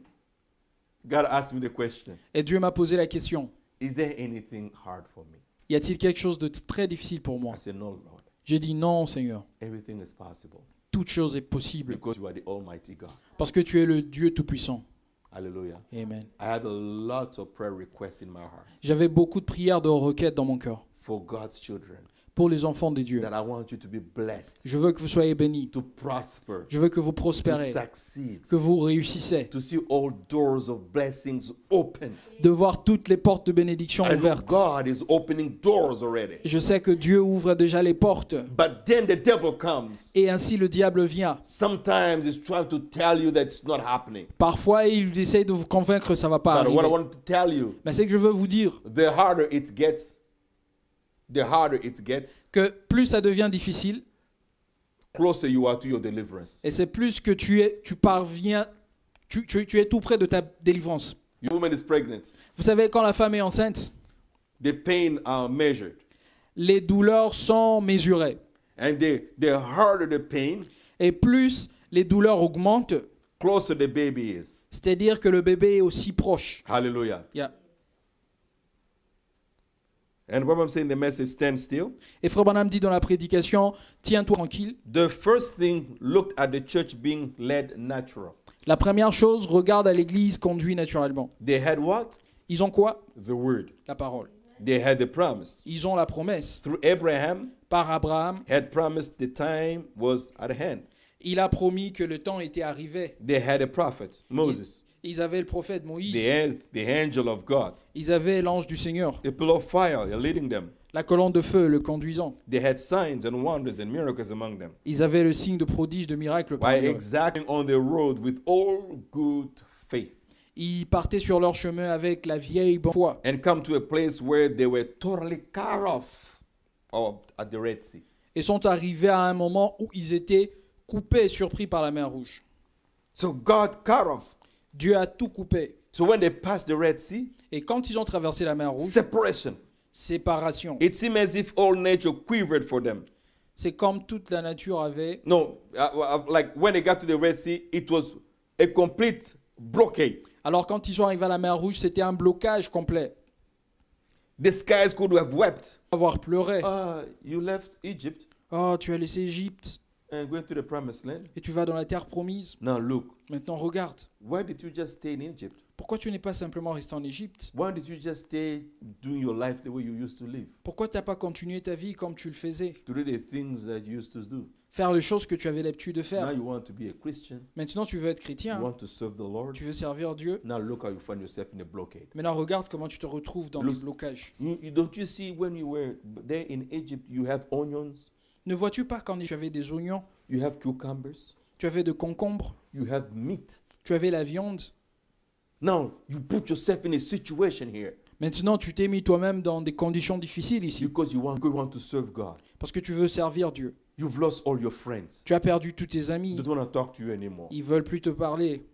God asked me the question, et Dieu m'a posé la question, is there anything hard for me? y a-t-il quelque chose de très difficile pour moi? I said, no, Lord. J'ai dit non, Seigneur. Everything is possible Toute chose est possible because you are the Almighty God. parce que tu es le Dieu Tout-Puissant. Hallelujah. Amen. I had a lot of prayer requests in my heart J'avais beaucoup de prières, de requêtes dans mon cœur for God's children pour les enfants des dieux. that I want you to be blessed, Je veux que vous soyez bénis. to prosper, Je veux que vous to prospérez, succeed, que vous réussissez, to see all doors of blessings open. de voir toutes les portes de bénédiction I know ouvertes. God is opening doors already. Je sais que Dieu ouvre déjà les portes. But then the devil comes. Et ainsi le diable vient. Sometimes he's trying to tell you that it's not happening. Parfois, il essaye de vous convaincre que ça ne va pas But what I arriver. want to tell you, Mais c'est que je veux vous dire the harder it gets, que plus ça devient difficile, closer you are to your deliverance. et c'est plus que tu parviens, tu es tout près de ta délivrance. Your woman is pregnant. Vous savez, quand la femme est enceinte, The pain are measured. les douleurs sont mesurées. And the harder the pain, Et plus les douleurs augmentent, closer the baby is. c'est-à-dire que le bébé est aussi proche. Hallelujah. Yeah. And what I'm saying, the message, stand still. Et Frère Branham dit dans la prédication, tiens-toi tranquille. The first thing, look at the church being led natural. La première chose, regarde à l'église conduit naturellement. They had what? Ils ont quoi? The word. La parole. They had the promise. Ils ont la promesse. Through Abraham, Par Abraham, had promised the time was at hand. il a promis que le temps était arrivé. They had a prophet, Moses, Ils avaient le prophète Moïse. the angel of God, Ils avaient l'ange du Seigneur. a pillar of fire leading them. La colonne de feu le conduisant. They had signs and wonders and miracles among them. Ils avaient le signe de prodige, de miracle By parmi eux. exacting on the road with all good faith. Ils partaient sur leur chemin avec la vieille bonne foi. And come to a place where they were totally cut off at the Red Sea. Et sont arrivés à un moment où ils étaient coupés et surpris par la mer Rouge. So God cut off. Dieu a tout coupé. So when they passed the Red Sea, Et quand ils ont traversé la mer Rouge, separation. séparation. It seemed as if all nature quivered for them. C'est comme toute la nature avait... No, like when they got to the Red Sea, it was a complete blockade. Alors quand ils sont arrivés à la mer Rouge, c'était un blocage complet. The skies could have wept. Avoir pleuré. You left Egypt Oh, tu as laissé Égypte and went to the promised land. et tu vas dans la terre promise. Now look, Maintenant regarde. why did you just stay in Egypt? Pourquoi tu n'es pas simplement resté en Égypte? Why did you just stay doing your life the way you used to live? Pourquoi tu n'as pas continué ta vie comme tu le faisais? To do the things that you used to do. Faire les choses que tu avais l'habitude de Now faire. you want to be a Christian. Maintenant tu veux être You chrétien. want to serve the Lord. Tu veux servir Dieu. Now look how you find yourself in a blockade. Maintenant regarde comment tu te retrouves dans les blocages. Don't you see when you were there in Egypt, you have onions, Ne vois-tu pas quand tu avais des oignons, you have cucumbers, tu avais de concombres, you have meat. tu avais la viande. Now you put yourself in a situation here Maintenant tu t'es mis toi-même dans des conditions difficiles ici. because you want to serve God. Parce que tu veux servir Dieu. You've lost all your friends. Tu as perdu tous tes They amis. don't want to talk to you anymore. Ils veulent plus te parler.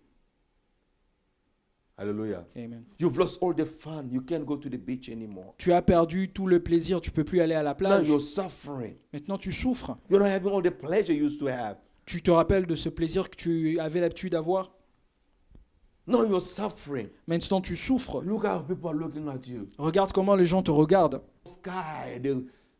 Hallelujah. Amen. You've lost all the fun. You can't go to the beach anymore. Tu as perdu tout le plaisir. Tu peux plus aller à la Now plage. you're suffering. Maintenant tu souffres. You're not having all the pleasure you used to have. Tu te rappelles de ce plaisir que tu avais l'habitude d'avoir? Now you're suffering. Maintenant tu souffres. Look how people are looking at you. Regarde comment les gens te regardent. Sky,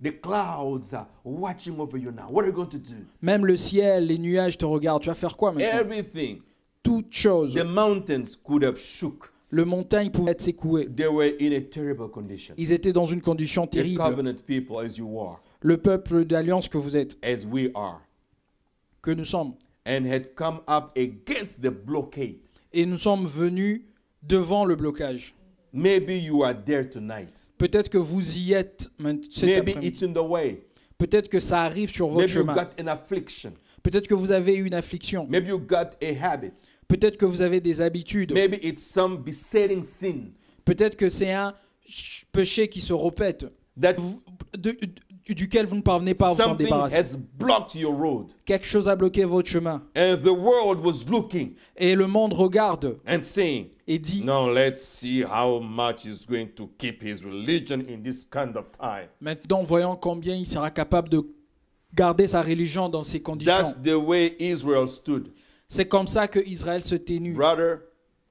the clouds are watching over you now. What are you going to do? Même le ciel, les nuages te regardent. Tu vas faire quoi maintenant? Everything. Toute chose. The mountains could have shook. Le montagne pouvait être secoué. They were in a terrible condition. Ils étaient dans une condition A terrible. covenant people as you are, Le peuple d'alliance que vous êtes, as we are, que nous sommes. and had come up against the blockade. Et nous sommes venus devant le blocage. Maybe you are there tonight. Peut-être que vous y êtes cet Maybe après-midi. it's in the way. Peut-être que ça arrive sur votre Maybe you chemin. got an affliction. Peut-être que vous avez une affliction. Maybe you got a habit. Peut-être que vous avez des habitudes. Maybe it's some besetting sin Peut-être que c'est un péché qui se répète, that duquel vous ne parvenez pas à vous en something débarrasser. has blocked your road. Quelque chose a bloqué votre chemin. And the world was looking Et le monde regarde and saying, et dit, now let's see how much he's going to keep his religion in this kind of time. maintenant voyons combien il sera capable de garder sa religion dans ces That's conditions. the way Israel stood. C'est comme ça que Israël se tenue. Brother,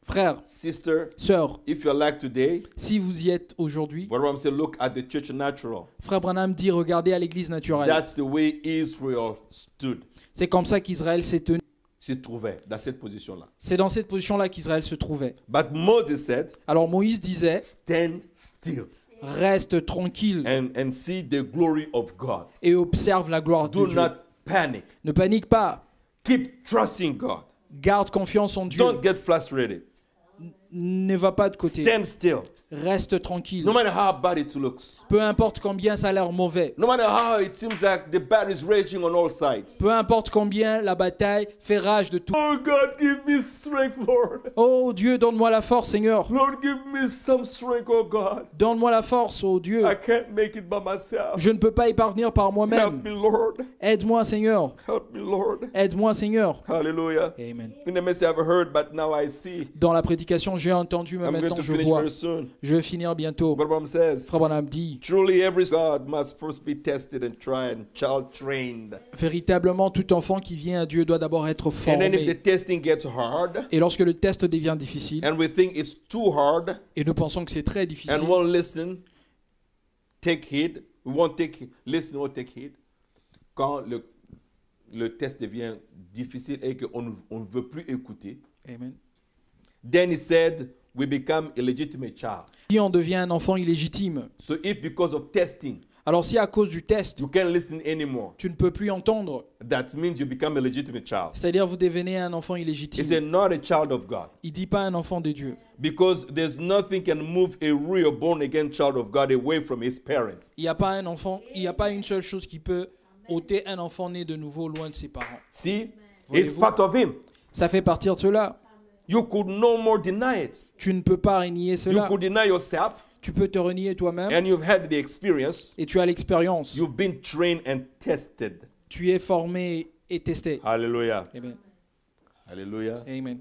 Frères, sister, sœurs, if you're like today, si vous y êtes aujourd'hui, what I'm saying, look at the church natural. Frère Branham dit, regardez à l'église naturelle. That's the way Israel stood. C'est comme ça qu'Israël s'est tenu. Se trouvait dans cette position-là. C'est dans cette position-là qu'Israël se trouvait. But Moses said, Alors Moïse disait, stand still. Reste tranquille and see the glory of God. et observe la gloire de Do Dieu. not panic. Ne panique pas. Keep trusting God. Garde confiance en Dieu. Don't get frustrated. Ne va pas de côté. Stand still. Reste tranquille. No matter how bad it looks. Peu importe combien ça a l'air mauvais. No matter how it seems like the battle is raging on all sides. Peu importe combien la bataille fait rage de tout. Oh God, give me strength, Lord. Oh Dieu, donne-moi la force, Seigneur. Lord, give me some strength, oh God. Donne-moi la force, oh Dieu. I can't make it by myself. Je ne peux pas y parvenir par Help moi-même. me, Lord. Aide-moi, Seigneur. Help me, Lord. Aide-moi, Seigneur. Hallelujah. Amen. In the message I've heard, but now I see. Dans la prédication, j'ai entendu, mais I'm going maintenant to je finish vois. very soon. Je vais finir bientôt. But Branham says, Frère Branham dit, truly every God must first be tested and tried and child trained. véritablement, tout enfant qui vient à Dieu doit d'abord être And then if the formé. testing gets hard, Et lorsque le test devient difficile, and we think it's too hard, et nous pensons que c'est très difficile, and won't listen, take heed. We won't take listen or take heed. Quand le test devient difficile et qu'on ne veut plus écouter, Amen. then he said, we become a legitimate child. Si on devient un enfant illégitime, So if because of testing, alors si à cause du test, you can't listen anymore, tu ne peux plus entendre, that means you become a legitimate child. c'est-à-dire vous devenez un enfant He illégitime. said, not a child of God. Il dit pas un enfant de Dieu. Because there's nothing can move a real born-again child of God away from his parents. Il n'y a pas un enfant, il n'y a pas une seule chose qui peut ôter un enfant né de nouveau loin de ses parents. See? It's Voyez-vous? part of him. Ça fait partir de cela. You could no more deny it. Tu ne peux pas renier You cela. could deny yourself, Tu peux te renier toi-même and you've had the experience. et tu as l'expérience. You've been trained and tested. Tu es formé et testé. Hallelujah. Amen. Hallelujah. Amen.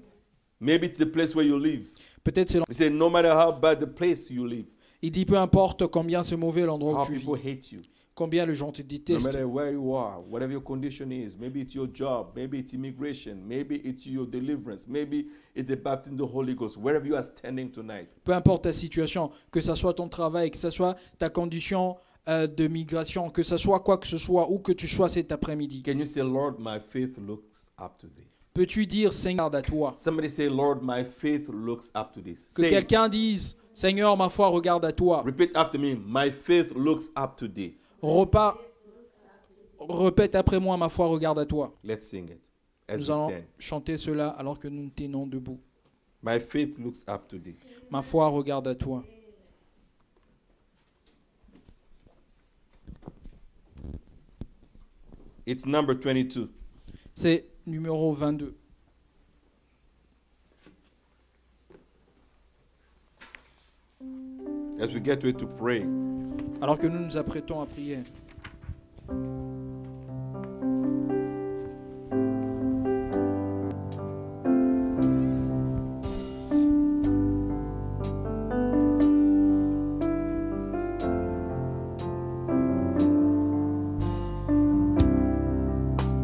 Maybe it's the place where you live. Peut-être c'est He said, no matter how bad the place you live, il dit peu importe combien c'est mauvais l'endroit how où tu people vis, hate you, combien les gens te no détestent. matter where you are, whatever your condition is, maybe it's your job, maybe it's immigration, maybe it's your deliverance, maybe it's the baptism of the Holy Ghost, wherever you are standing tonight. Peu importe ta situation, que ça soit ton travail, que ça soit ta condition de migration, que ça soit quoi que ce soit, où que tu sois cet après-midi. Can you say, Lord, my faith looks up to thee? Peux-tu dire Seigneur à toi? Somebody say, Lord, my faith looks up to this. Que Say it. quelqu'un dise Seigneur, ma foi regarde à toi. Repeat after me. My faith looks up to thee. Répète après moi, ma foi regarde à toi. Let's sing it as Nous we allons stand. chanter cela alors que nous nous tenons debout. My faith looks up to thee. Ma foi regarde à toi. It's number 22. C'est numéro 22. As we get ready to pray, Alors que nous nous apprêtons à prier.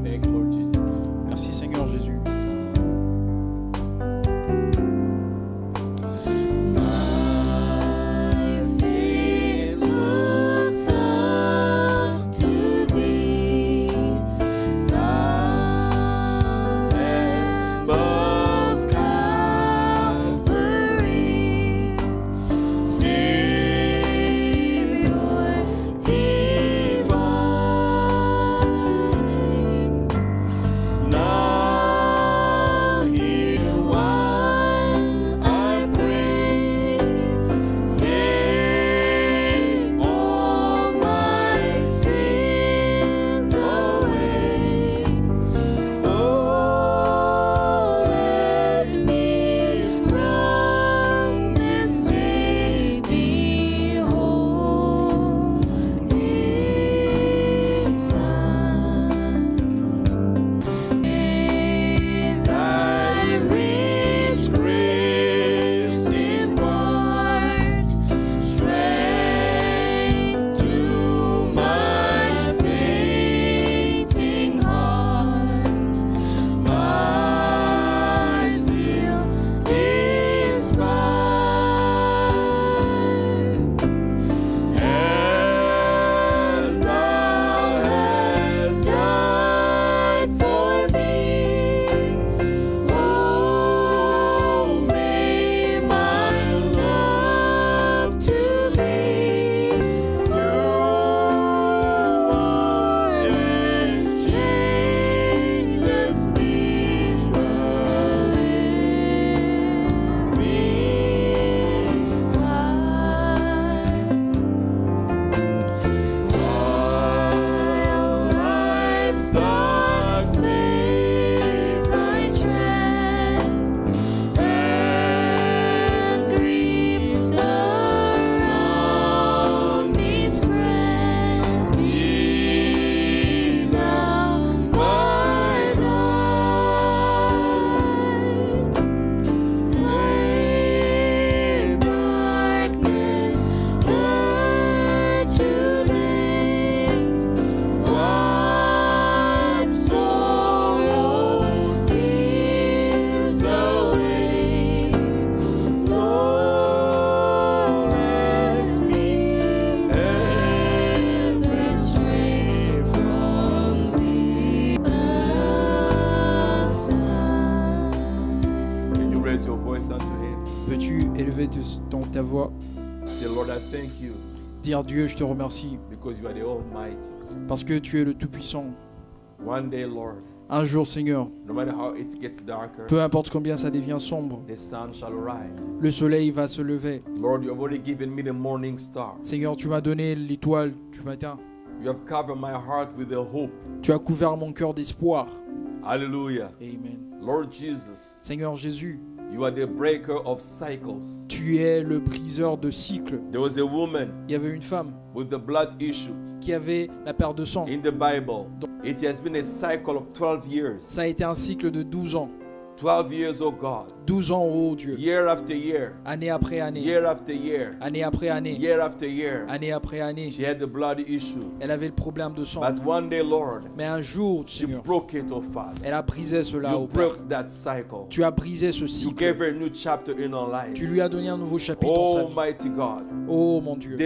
thank you, Lord Jesus. Merci Seigneur Jésus. My faith looks up to thee. élever ta voix. Say, Lord, I thank you Dire Dieu, je te remercie because you are the Almighty. parce que tu es le Tout-Puissant. One day, Lord, Un jour, Seigneur, no matter how it gets darker, peu importe combien ça devient sombre, the sun shall rise. le soleil va se lever. Lord, you have already given me the morning star. Seigneur, tu m'as donné l'étoile du matin. You have covered my heart with the hope. Tu as couvert mon cœur d'espoir. Hallelujah. Amen. Lord Jesus, Seigneur Jésus, you are the breaker of cycles. tu es le briseur de cycles. There was a woman Il y avait une femme with the blood issue qui avait la perte de sang. in the Bible. It has been a cycle of 12 years. Ça a été un cycle de 12 ans. 12 years, oh God. 12 ans, oh Dieu. Year after year. Année après année. Year after year. Année après année. Year after year. Année après année. She had the blood issue. Elle avait le problème de sang. But one day, Lord, Mais un jour, she Seigneur, broke it, oh Father. elle a brisé cela You au Père. broke that cycle. Tu as brisé ce You cycle. gave her a new chapter in her life. Tu lui as donné un nouveau chapitre dans sa vie. Almighty God. Oh mon Dieu.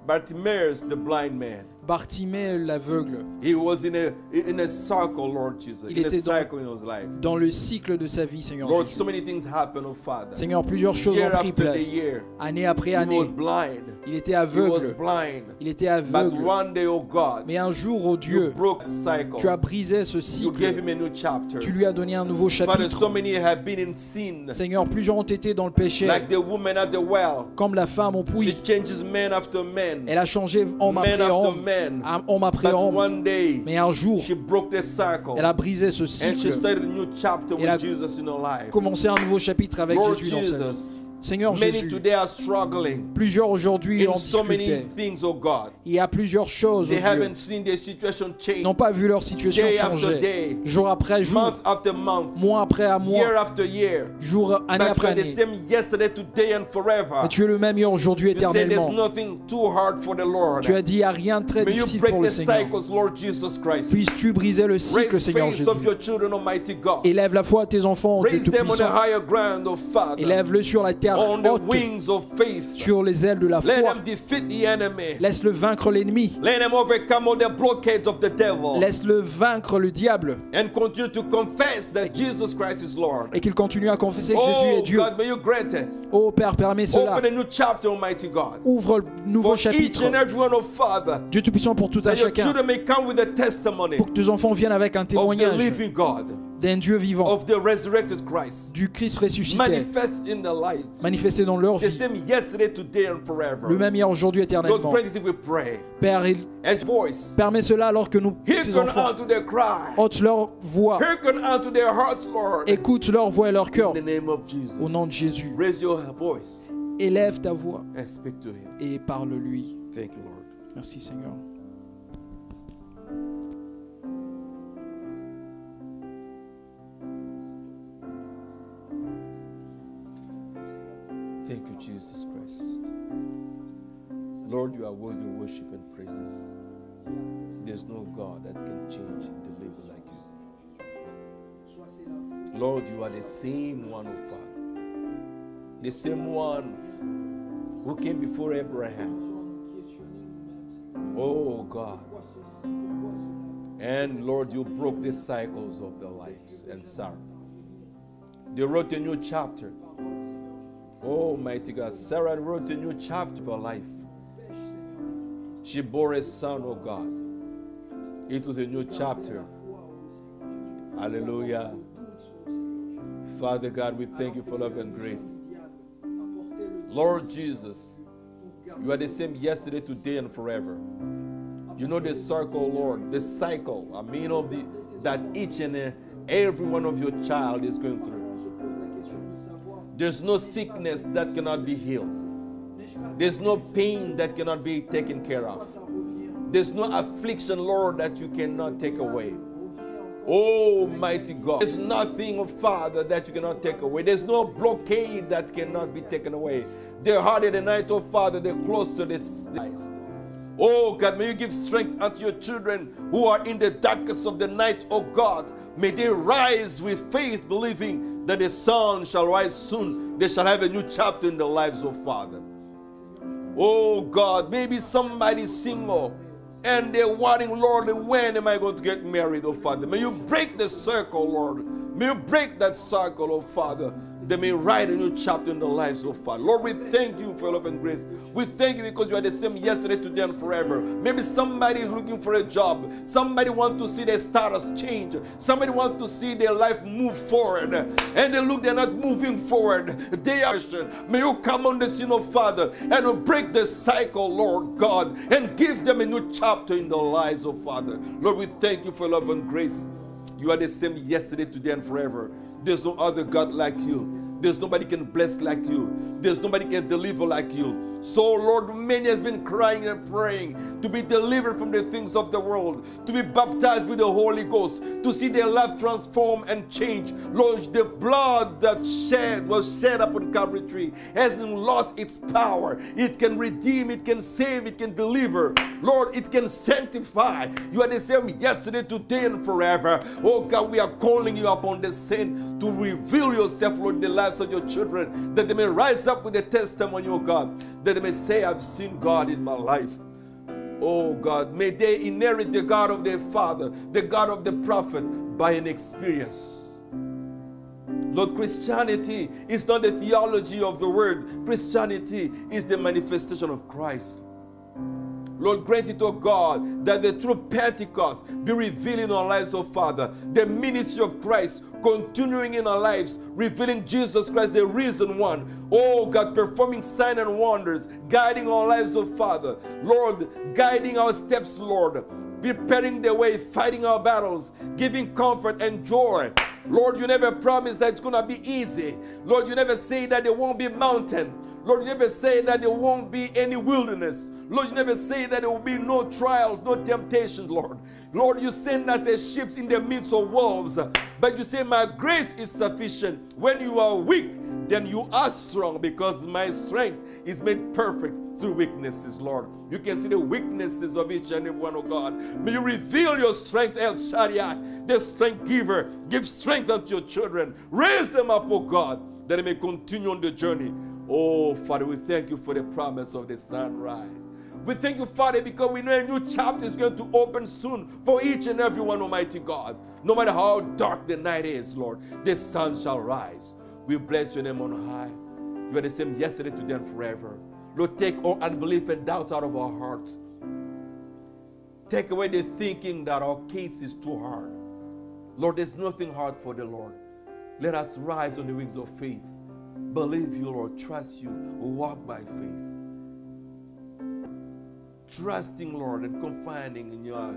Bartimaeus, the blind man. Bartimée l'aveugle, He was in a circle, Lord Jesus. Il In a était dans- cycle in his life. dans le cycle de sa vie, Seigneur Lord, Jésus. so many things happen, oh Father. Seigneur, plusieurs choses Year ont pris after place. the year. Année après He was année, blind. il était He was aveugle. blind. Il était But aveugle. one day, oh God, Mais un jour, oh you Dieu, broke that cycle. tu as brisé ce You gave cycle. him a new chapter. Tu lui as donné un nouveau Father, so chapitre. many have been in sin. Seigneur, plusieurs ont été dans le péché. Like the woman at the well. Comme la femme au She puits. changes man after man. Elle a changé homme Man après after homme. man. Homme après But homme. one day, Mais un jour, she broke the cycle. elle a brisé ce And she cycle. started a new chapter Elle a with Jesus in her life. Commencé un nouveau chapitre avec Lord Jésus dans sa vie. Jesus, Seigneur many Jésus, today are struggling plusieurs aujourd'hui in en so many difficulté. things, oh God. Il y a plusieurs choses, oh They Dieu, haven't seen their situation change. n'ont pas vu leur situation Day after changer. day, Jour après jour, month after month, mois après mois, year after year. jour, année But you après are the année. same yesterday, today, and forever. Et tu es le même hier, aujourd'hui, You say there's éternellement. nothing too hard for the Lord. Tu as dit, il n'y a rien de très May you difficile break pour le the Seigneur. cycles, Lord Jesus Christ. Puisses-tu briser le cycle, Raise Seigneur faith Jésus. of your children, Almighty God. Élève la foi à tes enfants, Dieu Raise them on a Tout-Puissant. higher ground, oh Father. Élève-le sur la terre On the haute, wings of faith. sur les ailes de la Let foi. them defeat the enemy. Laisse-le vaincre l'ennemi. Let them overcome all the blockades of the devil. Laisse-le vaincre le diable. And continue to confess that Jesus Christ is Lord. Et qu'il continue à confesser que Jésus est Oh Dieu. God, may you grant it. Oh Père, permets cela. Open a new chapter, Almighty God. Ouvre le nouveau For each chapitre. and every one, oh Father. Dieu Tout-Puissant pour tout un That your chacun. children may come with a testimony Pour que tes enfants viennent avec un of the témoignage living God, d'un Dieu vivant, of the resurrected Christ. du Christ ressuscité, Manifest in the life. manifesté dans leur The vie. same yesterday, today, and forever. Le même hier, aujourd'hui, Lord, éternellement. grant it, we pray. Père, il As voice. permet cela alors que nous, tes Hearken enfants, unto their cry. ôtent leur voix, Hearken unto their hearts, Lord. écoutent leur voix et leur cœur. In the name of Jesus. Au nom de Jésus, Raise your voice élève ta voix and speak to him. et parle-lui. Thank you, Lord. Merci Seigneur. Thank you, Jesus Christ. Lord, you are worthy of worship and praises. There's no God that can change and deliver like you. Lord, you are the same one, oh Father. The same one who came before Abraham. Oh God. And Lord, you broke the cycles of their lives and Sarah. They wrote a new chapter. Oh, mighty God. Sarah wrote a new chapter of her life. She bore a son, oh God. It was a new chapter. Hallelujah. Father God, we thank you for love and grace. Lord Jesus, you are the same yesterday, today, and forever. You know the circle, Lord, the cycle, of that each and every one of your child is going through. There's no sickness that cannot be healed. There's no pain that cannot be taken care of. There's no affliction, Lord, that you cannot take away. Oh, mighty God. There's nothing, oh Father, that you cannot take away. There's no blockade that cannot be taken away. They're hard in the night, oh Father, they're close to the eyes. Oh God, may you give strength unto your children who are in the darkness of the night, oh God. May they rise with faith, believing that the sun shall rise soon. They shall have a new chapter in their lives, oh Father. Oh God, maybe somebody's single and they're wondering, Lord, when am I going to get married, oh Father? May you break the circle, Lord. May you break that circle, oh Father. they may write a new chapter in their lives, oh Father. Lord, we thank you for your love and grace. We thank you because you are the same yesterday, today, and forever. Maybe somebody is looking for a job. Somebody wants to see their status change. Somebody wants to see their life move forward. And they look, they're not moving forward. They are. May you come on the scene, oh Father, and break the cycle, Lord God, and give them a new chapter in their lives, oh Father. Lord, we thank you for your love and grace. You are the same yesterday, today, and forever. There's no other God like you. There's nobody can bless like you. There's nobody can deliver like you. So, Lord, many has been crying and praying to be delivered from the things of the world, to be baptized with the Holy Ghost, to see their life transform and change. Lord, the blood that was shed upon Calvary tree hasn't lost its power. It can redeem, it can save, it can deliver. Lord, it can sanctify. You are the same yesterday, today, and forever. Oh God, we are calling you upon the saint to reveal yourself, Lord, in the lives of your children, that they may rise up with the testimony, oh God, that they may say, I've seen God in my life. Oh God, may they inherit the God of their father, the God of the prophet, by an experience. Lord, Christianity is not the theology of the word. Christianity is the manifestation of Christ. Lord, grant it, oh God, that the true Pentecost be revealed in our lives, oh Father. The ministry of Christ continuing in our lives, revealing Jesus Christ, the risen one. Oh God, performing signs and wonders, guiding our lives, oh Father. Lord, guiding our steps, Lord. Preparing the way, fighting our battles, giving comfort and joy. Lord, you never promised that it's going to be easy. Lord, you never say that there won't be a mountain. Lord, you never say that there won't be any wilderness. Lord, you never say that there will be no trials, no temptations, Lord. Lord, you send us as sheep in the midst of wolves. But you say, my grace is sufficient. When you are weak, then you are strong, because my strength is made perfect through weaknesses, Lord. You can see the weaknesses of each and every one, oh God. May you reveal your strength, El Shaddai, the strength giver. Give strength unto your children. Raise them up, oh God, that they may continue on the journey. Oh, Father, we thank you for the promise of the sunrise. We thank you, Father, because we know a new chapter is going to open soon for each and every one, Almighty God. No matter how dark the night is, Lord, the sun shall rise. We bless your name on high. You are the same yesterday, today, and forever. Lord, take all unbelief and doubts out of our hearts. Take away the thinking that our case is too hard. Lord, there's nothing hard for the Lord. Let us rise on the wings of faith. Believe you, Lord. Trust you. Walk by faith. Trusting, Lord, and confiding in your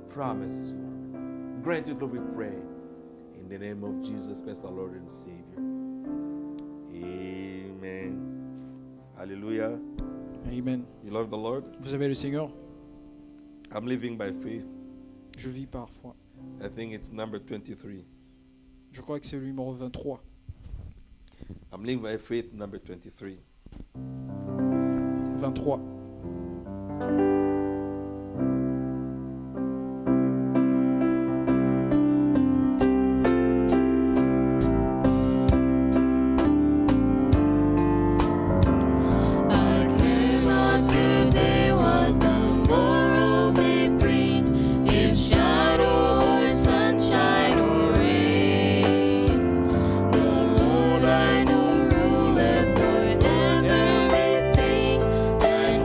promises, Lord. Grant it, Lord, we pray. In the name of Jesus Christ, our Lord and Savior. Amen. Hallelujah. Amen. You love the Lord? Vous avez le Seigneur? I'm living by faith. Je vis par foi. I think it's number 23. Je crois que c'est le numéro 23. I'm living by faith, number 23. 23.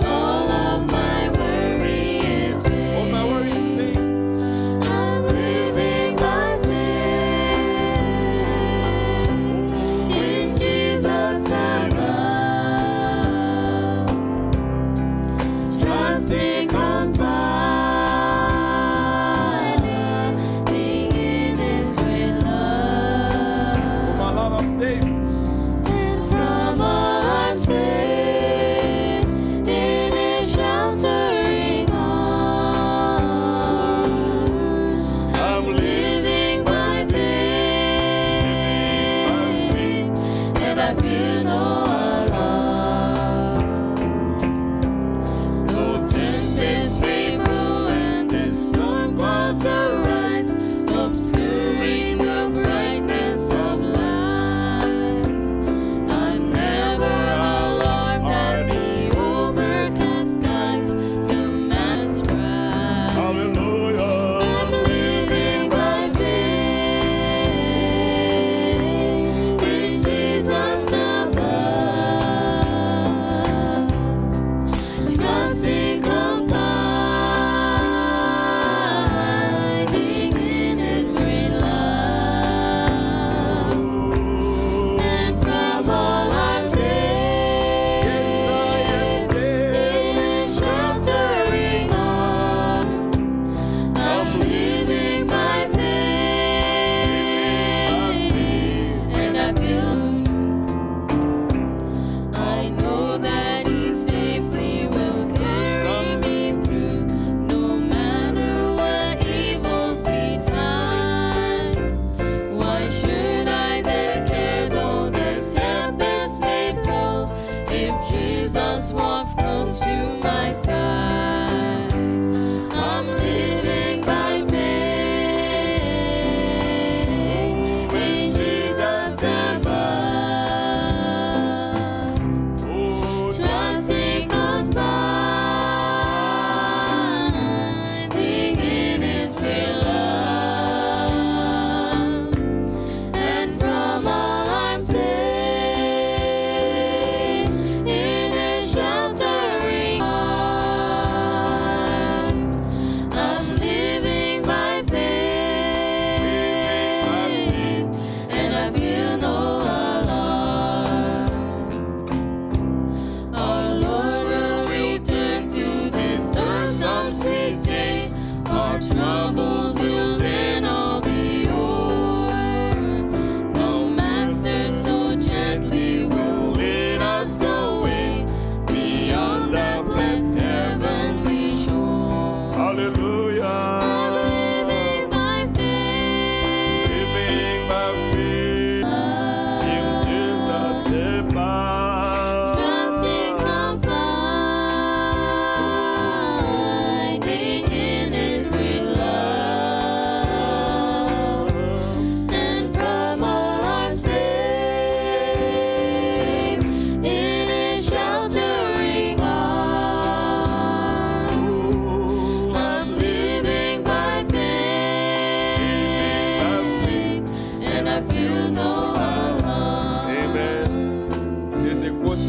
All of my words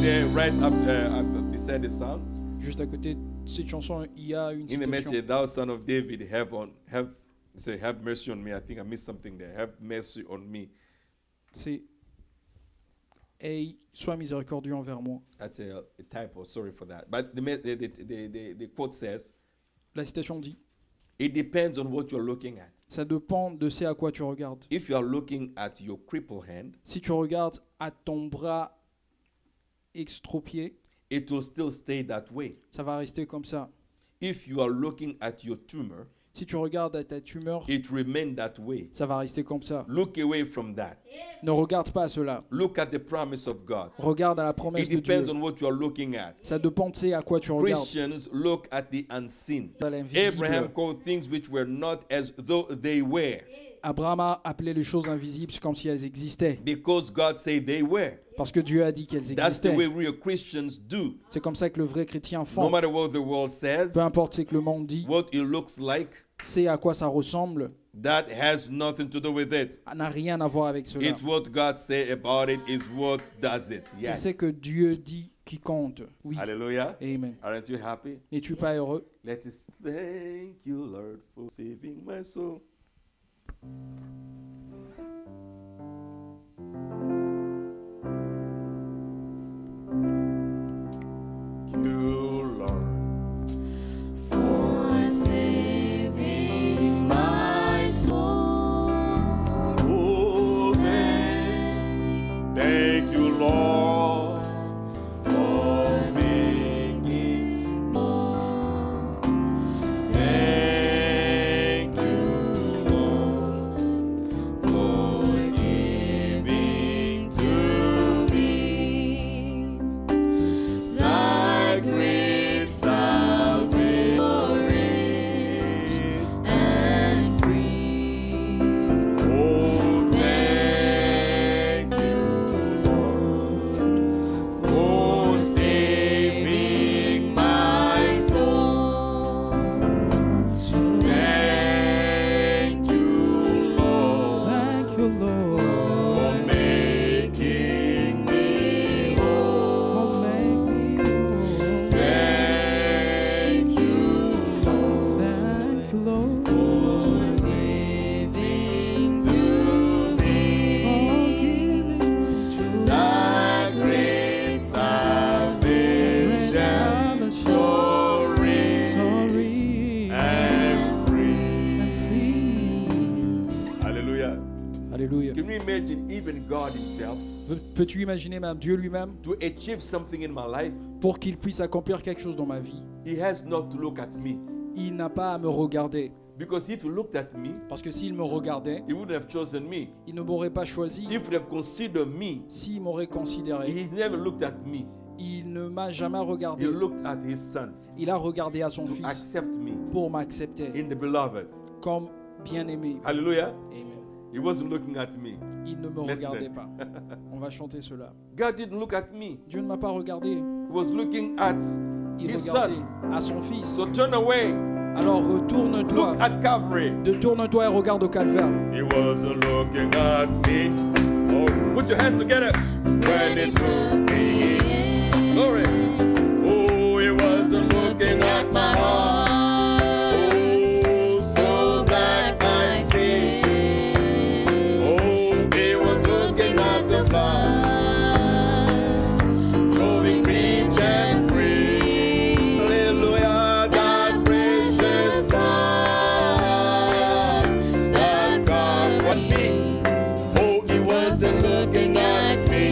there, right beside the song, Juste à côté de cette chanson, il y a une in the citation. message, thou son of David, have mercy on me. I think I missed something there. Have mercy on me. C'est Aie, sois miséricordieux envers moi. That's a typo. Sorry for that. But the quote says, La citation dit, it depends on what you're looking at. ça dépend de ce à quoi tu regardes. If you are looking at your crippled hand, Si tu regardes à ton bras extropié, it will still stay that way. ça va rester comme ça. If you are looking at your tumor, Si tu regardes à ta tumeur, it remains that way. ça va rester comme ça. Look away from that. Ne regarde pas à cela. Look at the promise of God. Regarde à la promesse It de Dieu. depends on what you are looking at. Ça dépend de ce à quoi tu regardes. Christians look at the unseen. À l'invisible. Abraham called things which were not as though they were, Abraham a appelé les choses invisibles comme si elles existaient. because God said they were. Parce que Dieu a dit qu'elles That's the way existaient. real Christians do. C'est comme ça que le vrai chrétien No fait. matter what the world says, Peu importe ce que le monde dit, what it looks like, c'est à quoi ça ressemble, that has nothing to do with it. n'a rien à voir avec cela. It's what God say about it is what does it. C'est Yes. ce que Dieu dit qui compte. Oui. Hallelujah. Amen. Aren't you happy? N'es-tu pas heureux? Let us thank you, Lord, for saving my soul. You, Lord. For saving my soul. Oh, thank you, Lord, for making more. Thank you, Lord, for giving to me thy great salvation and free. Oh, thank you, Lord, for saving my soul. Thank you, Lord, Thank you, Lord. for making me whole. Thank you, Lord, Thank you, Lord. for giving to me thy great salvation, sorry and free. Hallelujah. Alléluia. Can you imagine even God himself Peux-tu imaginer même Dieu lui-même to achieve something in my life? pour qu'il puisse accomplir quelque chose dans ma vie? He has not to look at me. Il n'a pas à me regarder. Because if he looked at me, Parce que s'il me regardait, he wouldn't have chosen me. il ne m'aurait pas choisi. If he would have considered me, S'il m'aurait considéré, he never looked at me. il ne m'a jamais He regardé. looked at his son Il a regardé à son to fils accept me pour m'accepter in the beloved. comme bien-aimé. Hallelujah. Amen. He wasn't looking at me. Il ne me Let's regardait stand. pas. On va chanter cela. God didn't look at me. Dieu ne m'a pas regardé. He was looking at Il his regardait son. à son fils. So turn away. Alors retourne-toi. Look at Calvary. Tourne-toi et regarde au calvaire. He wasn't looking at me. Oh, put your hands together. When he took me in, Glory. Oh, he wasn't looking at my heart. Oh, so black I see. Oh, he was looking at the blood, flowing rich and free. Hallelujah, that precious blood that covered me. Oh, he wasn't looking at me.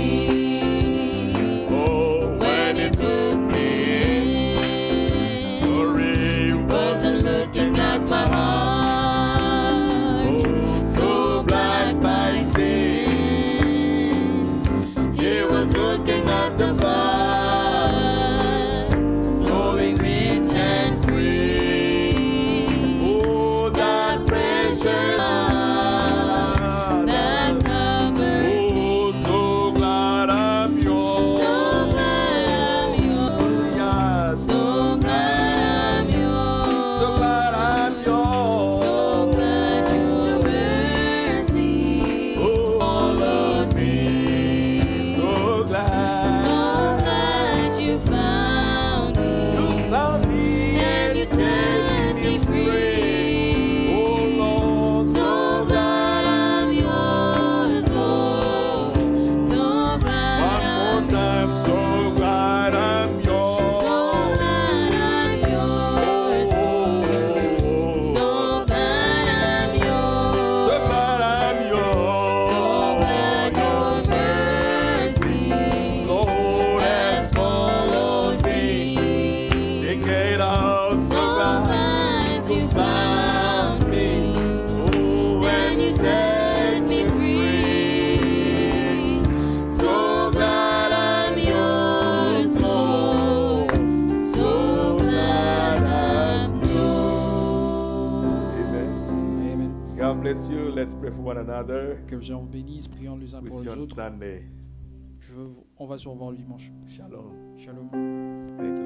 pray for one another. Que le Seigneur vous bénisse, prions les uns We'll pour see you les on autres. Sunday. On va se revoir le dimanche. Shalom. Shalom. Thank you.